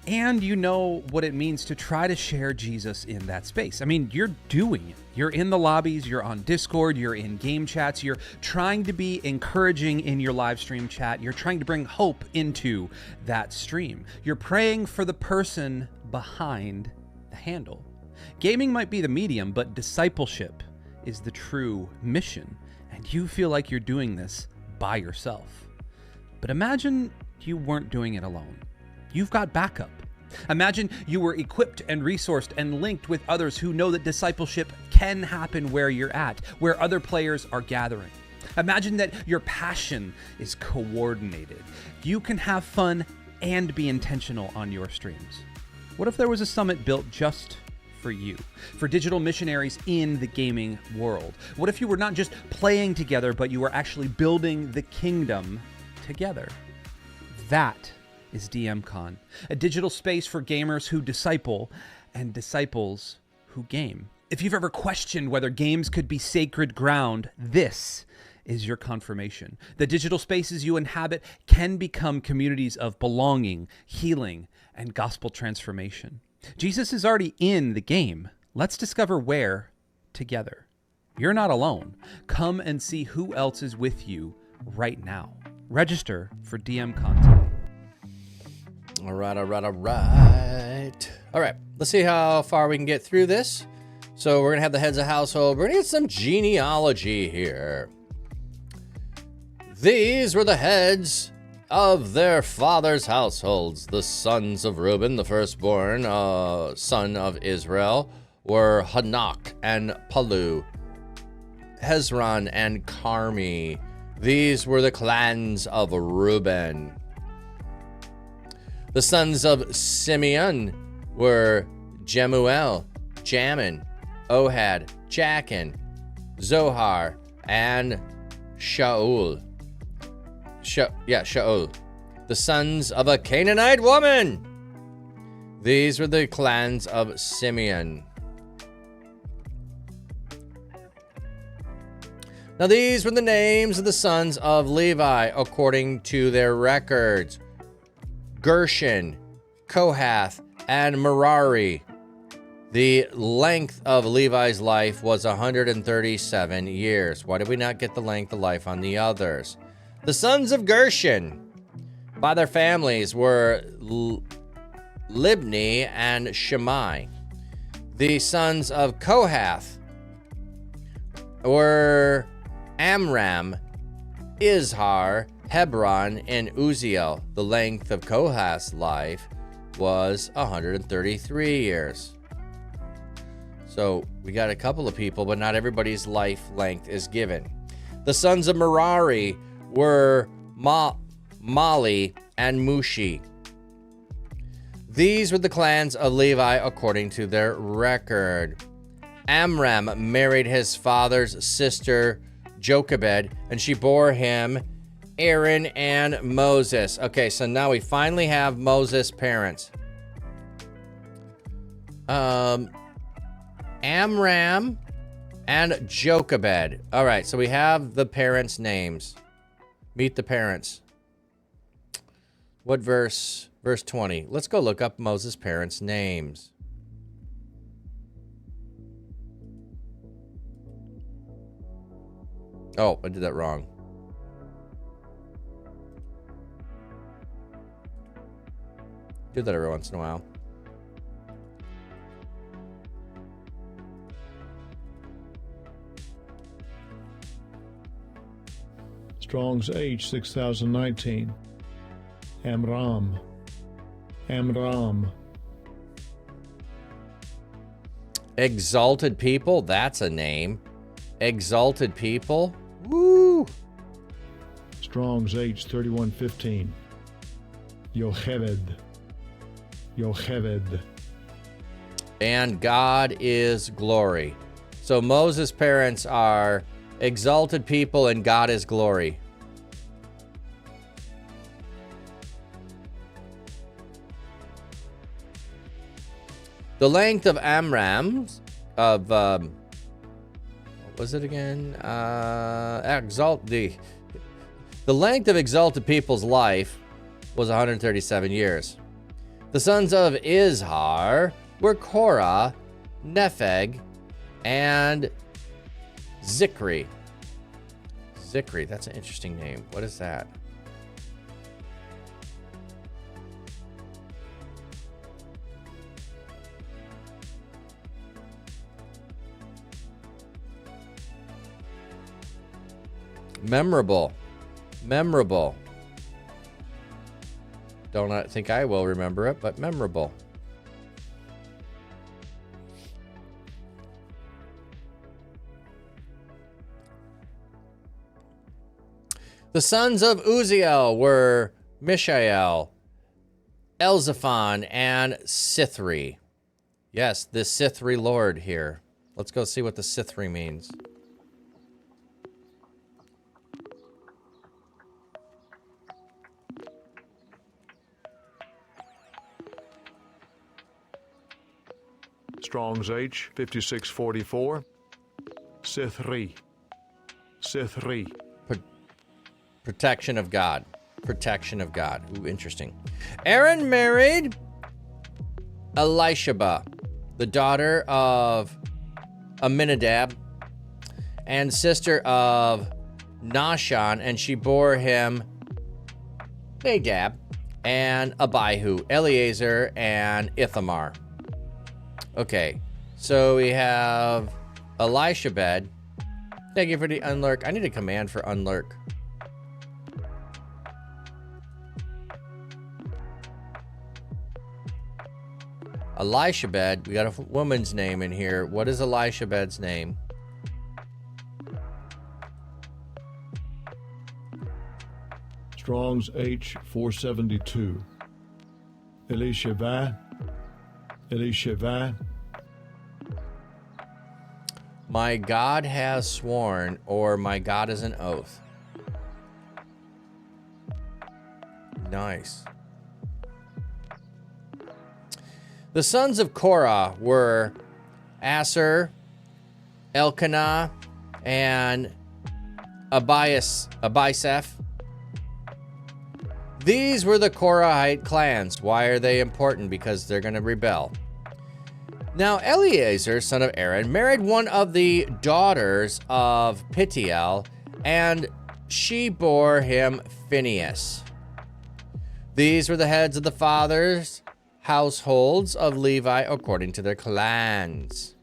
And you know what it means to try to share Jesus in that space. I mean, you're doing it. You're in the lobbies, you're on Discord, you're in game chats, you're trying to be encouraging in your live stream chat, you're trying to bring hope into that stream. You're praying for the person behind the handle. Gaming might be the medium, but discipleship is the true mission. And you feel like you're doing this by yourself. But imagine you weren't doing it alone. You've got backup. Imagine you were equipped and resourced and linked with others who know that discipleship can happen where you're at, where other players are gathering. Imagine that your passion is coordinated. You can have fun and be intentional on your streams. What if there was a summit built just for you, for digital missionaries in the gaming world? What if you were not just playing together, but you were actually building the kingdom together? That is DMCon, a digital space for gamers who disciple and disciples who game. If you've ever questioned whether games could be sacred ground, this is your confirmation. The digital spaces you inhabit can become communities of belonging, healing, and gospel transformation. Jesus is already in the game. Let's discover where together. You're not alone. Come and see who else is with you right now. Register for DMCon today. All right. All right, let's see how far we can get through this. So we're going to have the heads of household. We're going to get some genealogy here. These were the heads of their fathers' households. The sons of Reuben, the firstborn son of Israel, were Hanok and Palu, Hezron and Carmi. These were the clans of Reuben. The sons of Simeon were Jemuel, Jamin, Ohad, Jachin, Zohar, and Shaul. Shaul. The sons of a Canaanite woman. These were the clans of Simeon. Now these were the names of the sons of Levi according to their records: Gershon, Kohath, and Merari. The length of Levi's life was 137 years. Why did we not get the length of life on the others? The sons of Gershon by their families were Libni and Shammai. The sons of Kohath were Amram, Izhar, Hebron, and Uziel. The length of Kohath's life was 133 years. So we got a couple of people, but not everybody's life length is given. The sons of Merari were Mali and Mushi. These were the clans of Levi according to their record. Amram married his father's sister Jochebed, and she bore him Aaron and Moses. Okay, so now we finally have Moses' parents. Amram and Jochebed. All right, so we have the parents' names. Meet the parents. What verse? Verse 20. Let's go look up Moses' parents' names. Oh, I did that wrong. Do that every once in a while. Strong's H 6019. Amram. Amram. Exalted people, that's a name. Exalted people. Woo! Strong's H 3115. Yocheved. Yocheved. And God is glory. So Moses' parents are exalted people and God is glory. The length of Amram's, what was it again? The length of exalted people's life was 137 years. The sons of Izhar were Korah, Nepheg, and Zikri. Zikri, that's an interesting name. What is that? Memorable. Memorable. Don't think I will remember it, but memorable. The sons of Uziel were Mishael, Elzaphan, and Sithri. Yes, the Sithri Lord here. Let's go see what the Sithri means. Strong's H 5644. Sithri. Sithri. Protection of God. Protection of God. Ooh, interesting. Aaron married Elisheba, the daughter of Aminadab and sister of Nahshon, and she bore him Nadab and Abihu, Eleazar, and Ithamar. Okay, so we have Elishebed. Thank you for the unlurk. I need a command for unlurk. Elishebed. We got a woman's name in here. What is Elishebed's name? Strong's H 472. Elisheva. Elisheva. My God has sworn, or my God is an oath. Nice. The sons of Korah were Aser, Elkanah, and Abiseph. These were the Korahite clans. Why are they important? Because they're going to rebel. Now, Eleazar, son of Aaron, married one of the daughters of Pitiel, and she bore him Phinehas. These were the heads of the fathers' households of Levi according to their clans.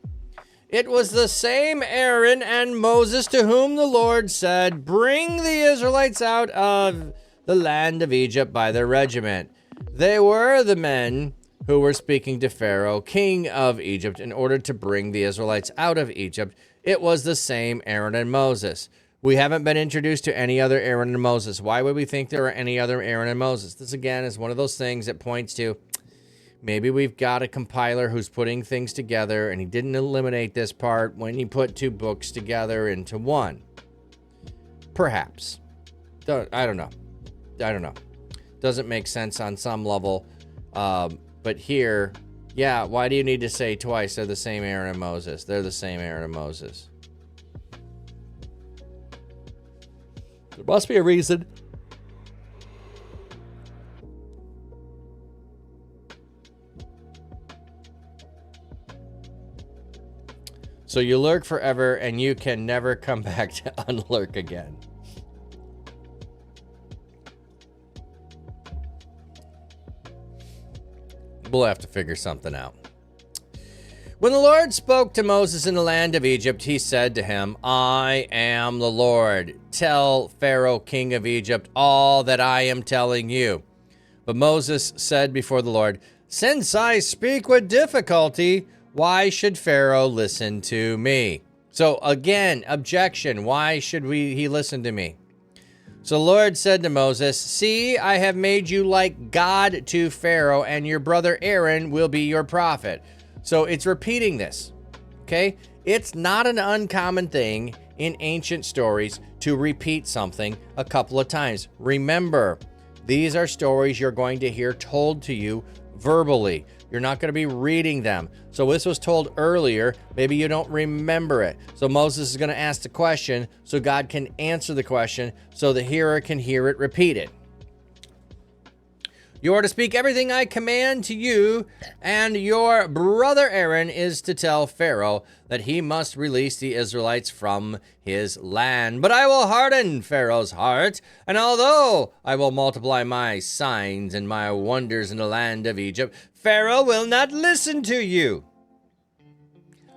It was the same Aaron and Moses to whom the Lord said, "Bring the Israelites out of the land of Egypt by their regiment." They were the men who were speaking to Pharaoh, king of Egypt, in order to bring the Israelites out of Egypt. It was the same Aaron and Moses. We haven't been introduced to any other Aaron and Moses. Why would we think there are any other Aaron and Moses? This, again, is one of those things that points to maybe we've got a compiler who's putting things together and he didn't eliminate this part when he put two books together into one. Perhaps. I don't know. Doesn't make sense on some level. But here, yeah, why do you need to say twice they're the same Aaron and Moses? They're the same Aaron and Moses. There must be a reason. So you lurk forever and you can never come back to unlurk again. We'll have to figure something out. When the Lord spoke to Moses in the land of Egypt, he said to him, I am the Lord. Tell Pharaoh, king of Egypt, all that I am telling you. But Moses said before the Lord, since I speak with difficulty, why should Pharaoh listen to me? So again, objection. Why should he listen to me? So the Lord said to Moses, see, I have made you like God to Pharaoh, and your brother Aaron will be your prophet. So it's repeating this, okay? It's not an uncommon thing in ancient stories to repeat something a couple of times. Remember, these are stories you're going to hear told to you verbally. You're not going to be reading them. So this was told earlier. Maybe you don't remember it. So Moses is going to ask the question so God can answer the question so the hearer can hear it repeated. You are to speak everything I command to you, and your brother Aaron is to tell Pharaoh that he must release the Israelites from his land. But I will harden Pharaoh's heart, and although I will multiply my signs and my wonders in the land of Egypt, Pharaoh will not listen to you.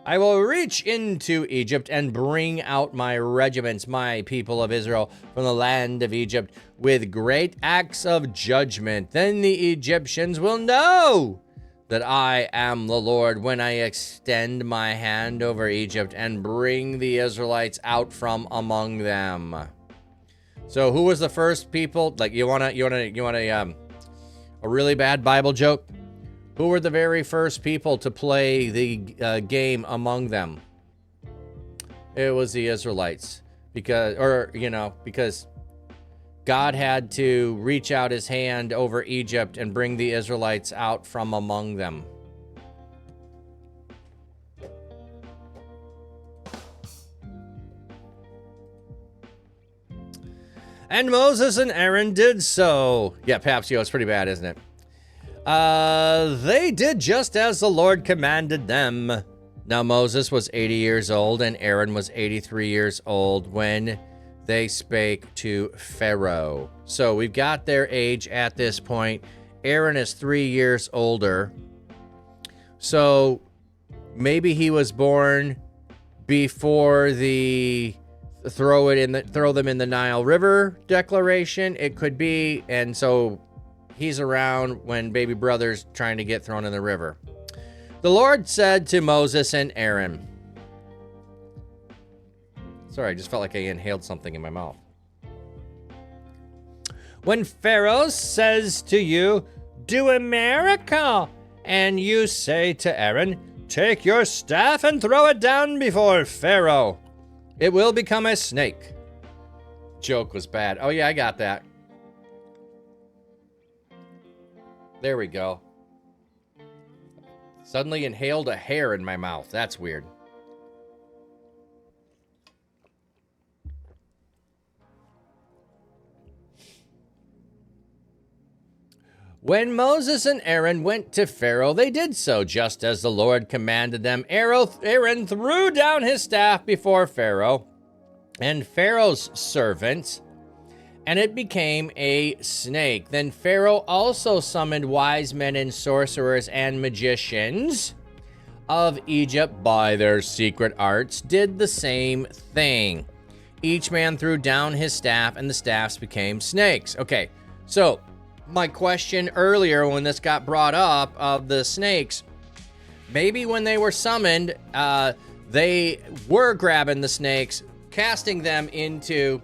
I will reach into Egypt and bring out my regiments, my people of Israel, from the land of Egypt with great acts of judgment. Then the Egyptians will know that I am the Lord when I extend my hand over Egypt and bring the Israelites out from among them. So who was the first people? Like you want a really bad Bible joke? Who were the very first people to play the game among them? It was the Israelites, because God had to reach out his hand over Egypt and bring the Israelites out from among them. And Moses and Aaron did so. Yeah, Papsio, it's pretty bad, isn't it? They did just as the Lord commanded them. Now Moses was 80 years old and Aaron was 83 years old when they spake to Pharaoh. So we've got their age at this point. Aaron is 3 years older. So maybe he was born before the throw them in the Nile River declaration. It could be, and so he's around when baby brother's trying to get thrown in the river. The Lord said to Moses and Aaron. Sorry, I just felt like I inhaled something in my mouth. When Pharaoh says to you, do a miracle, and you say to Aaron, take your staff and throw it down before Pharaoh, it will become a snake. Joke was bad. Oh yeah, I got that. There we go. Suddenly inhaled a hair in my mouth. That's weird. When Moses and Aaron went to Pharaoh, they did so just as the Lord commanded them. Aaron threw down his staff before Pharaoh and Pharaoh's servants, and it became a snake. Then Pharaoh also summoned wise men and sorcerers and magicians of Egypt by their secret arts, did the same thing. Each man threw down his staff, and the staffs became snakes. Okay, so my question earlier when this got brought up of the snakes, maybe when they were summoned, they were grabbing the snakes, casting them into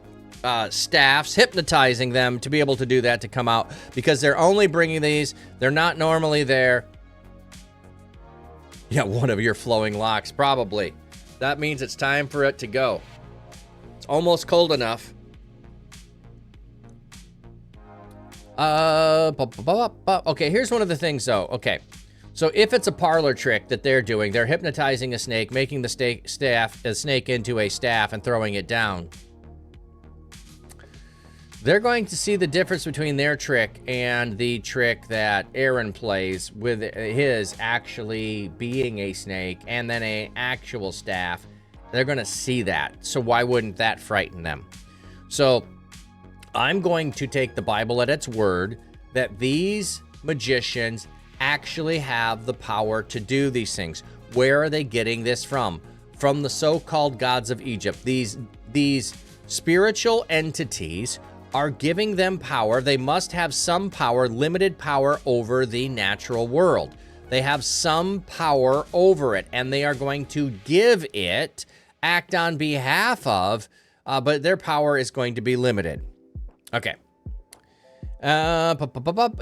staffs, hypnotizing them to be able to do that, to come out, because they're only bringing these. They're not normally there. Yeah, one of your flowing locks, probably. That means it's time for it to go. It's almost cold enough. Okay, here's one of the things though. Okay, so if it's a parlor trick that they're doing, they're hypnotizing a snake, making the snake into a staff and throwing it down. they're going to see the difference between their trick and the trick that Aaron plays with his actually being a snake and then an actual staff. They're going to see that. So why wouldn't that frighten them? So I'm going to take the Bible at its word that these magicians actually have the power to do these things. Where are they getting this from? From the so-called gods of Egypt. These spiritual entities are giving them power. They must have some power, limited power over the natural world. They have some power over it, and they are going to give it, act on behalf of, but their power is going to be limited. Okay.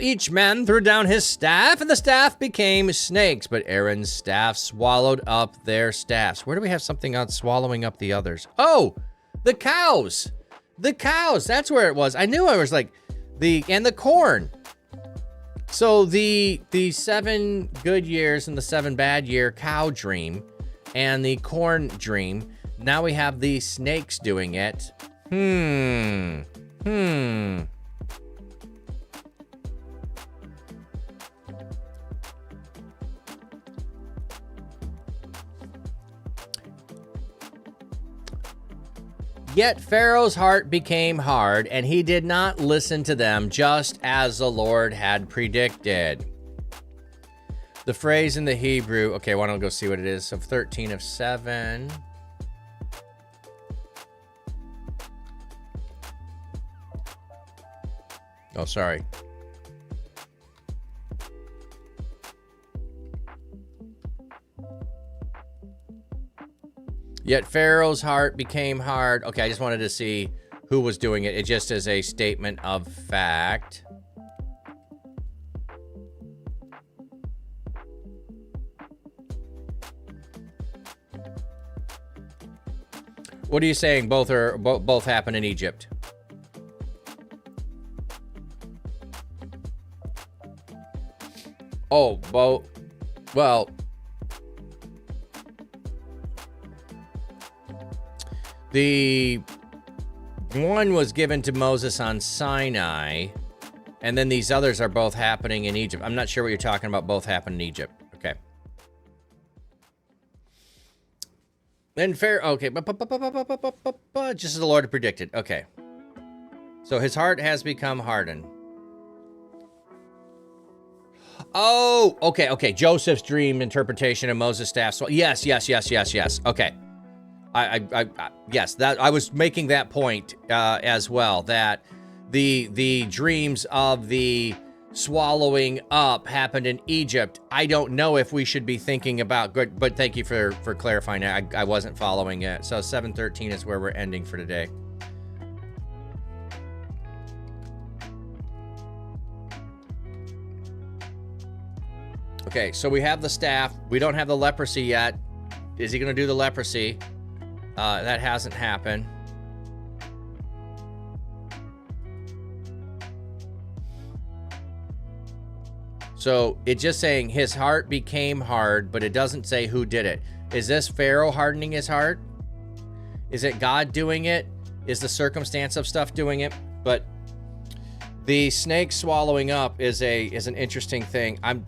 Each man threw down his staff, and the staff became snakes, but Aaron's staff swallowed up their staffs. Where do we have something on swallowing up the others? Oh, the cows. The cows, that's where it was. I knew I was like, and the corn. So the 7 good years and the 7 bad year cow dream and the corn dream. Now we have the snakes doing it. Yet Pharaoh's heart became hard, and he did not listen to them, just as the Lord had predicted. The phrase in the Hebrew, okay, why don't we go see what it is? So 13 of 7. Oh, sorry. Yet Pharaoh's heart became hard. Okay, I just wanted to see who was doing it. It just is a statement of fact. What are you saying? Both happen in Egypt. Oh, both. Well, the one was given to Moses on Sinai, and then these others are both happening in Egypt. I'm not sure what you're talking about. Both happen in Egypt. Okay. Then Pharaoh, okay, just as the Lord had predicted. Okay. So his heart has become hardened. Oh, okay. Joseph's dream interpretation of Moses' staff. So yes. Okay. Yes, that I was making that point as well, that the dreams of the swallowing up happened in Egypt. I don't know if we should be thinking about good, but thank you for clarifying that. I wasn't following it. So 7:13 is where we're ending for today. Okay, so we have the staff. We don't have the leprosy yet. Is he going to do the leprosy? That hasn't happened. So it's just saying his heart became hard, but it doesn't say who did it. Is this Pharaoh hardening his heart? Is it God doing it? Is the circumstance of stuff doing it? But the snake swallowing up is an interesting thing. I'm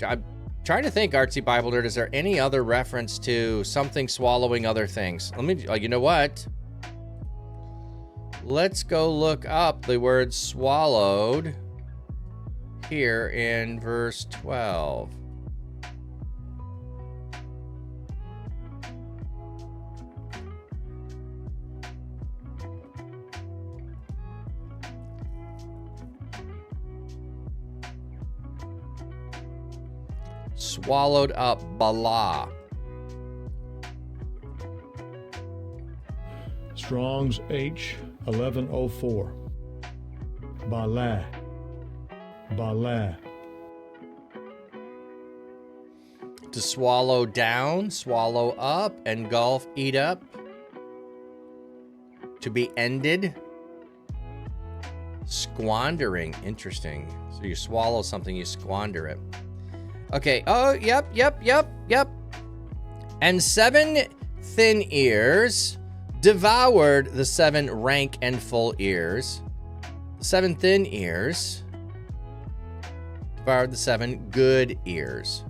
trying to think, Artsy Bible Nerd, is there any other reference to something swallowing other things? Let me, you know what? Let's go look up the word swallowed here in verse 12. Swallowed up, Bala. Strong's H 1104. Bala. Bala. To swallow down, swallow up, engulf, eat up. To be ended. Squandering. Interesting. So you swallow something, you squander it. Okay. Oh, yep. And 7 thin ears devoured the 7 rank and full ears. 7 thin ears devoured the 7 good ears.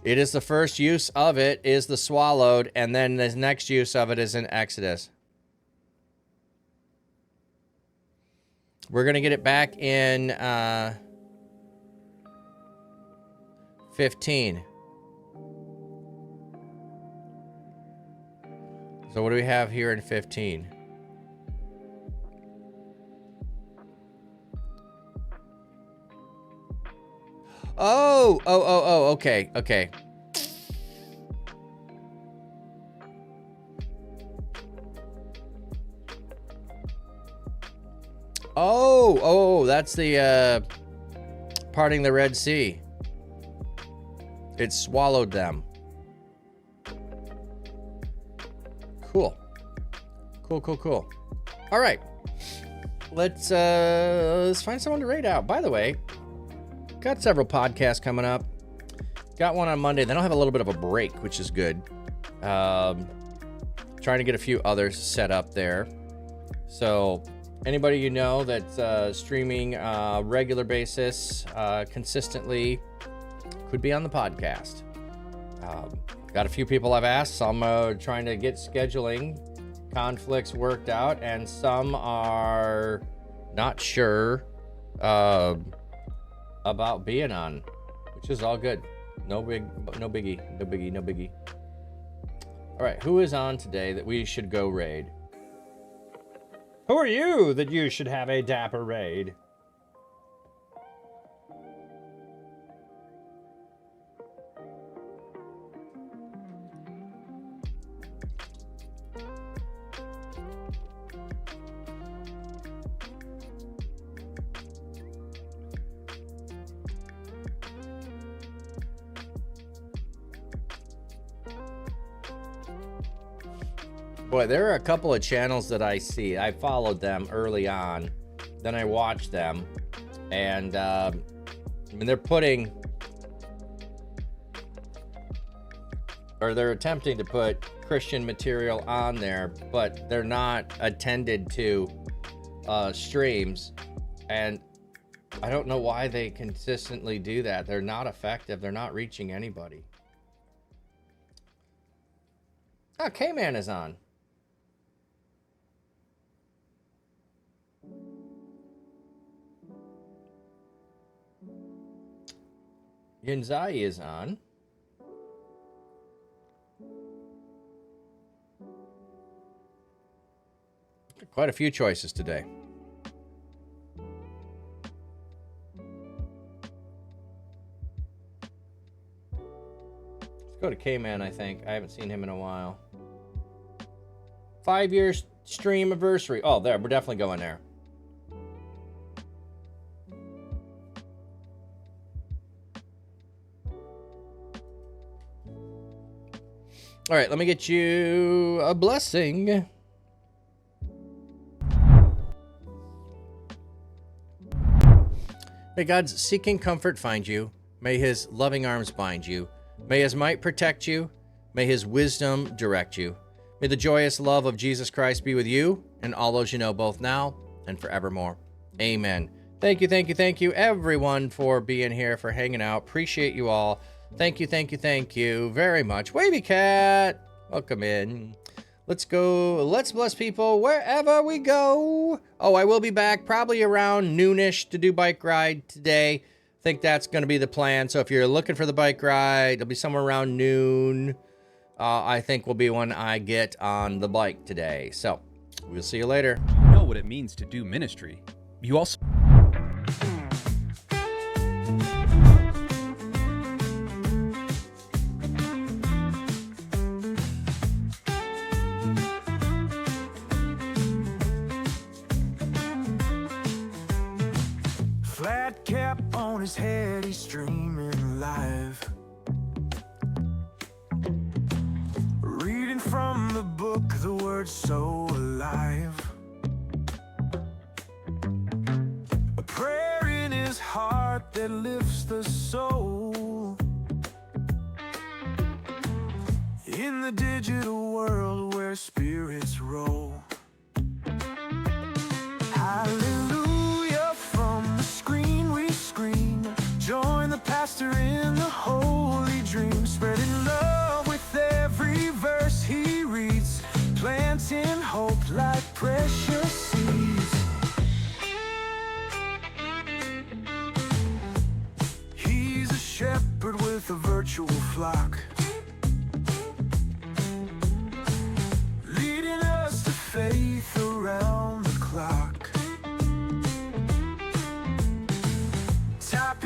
It is the first use of it is the swallowed, and then the next use of it is in Exodus. We're going to get it back in 15. So what do we have here in 15? Oh, okay. Oh, that's the parting the Red Sea. It swallowed them. Cool. All right. Let's find someone to raid out. By the way, got several podcasts coming up. Got one on Monday. Then I'll have a little bit of a break, which is good. Trying to get a few others set up there. So anybody you know that's streaming regular basis, consistently, could be on the podcast. Got a few people I've asked. Some are trying to get scheduling conflicts worked out, and some are not sure about being on, which is all good. No biggie. All right, who is on today that we should go raid? Who are you that you should have a dapper raid? Boy, there are a couple of channels that I see. I followed them early on, then I watched them, and I mean, they're putting, or they're attempting to put Christian material on there, but they're not attended to streams, and I don't know why they consistently do that. They're not effective. They're not reaching anybody. Oh, K-Man is on. Yinzai is on. Quite a few choices today. Let's go to K-Man, I think. I haven't seen him in a while. 5 years stream anniversary. Oh, there. We're definitely going there. All right, let me get you a blessing. May God's seeking comfort find you. May his loving arms bind you. May his might protect you. May his wisdom direct you. May the joyous love of Jesus Christ be with you and all those you know, both now and forevermore. Amen. Thank you, everyone, for being here, for hanging out. Appreciate you all. Thank you very much. Wavy Cat, welcome in. Let's go. Let's bless people wherever we go. Oh, I will be back probably around noonish to do bike ride today. I think that's going to be the plan. So if you're looking for the bike ride, it'll be somewhere around noon. I think will be when I get on the bike today. So we'll see you later. You know what it means to do ministry. You also... Flat cap on his head, he's streaming live. Reading from the book, the word's so alive. A prayer in his heart that lifts the soul. In the digital world where where spirits roll. Hallelujah, from the screen we scream. Join the pastor in the holy dream, spreading love with every verse he reads, planting hope like precious seeds. He's a shepherd with a virtual flock, leading us to faith around the clock. Tap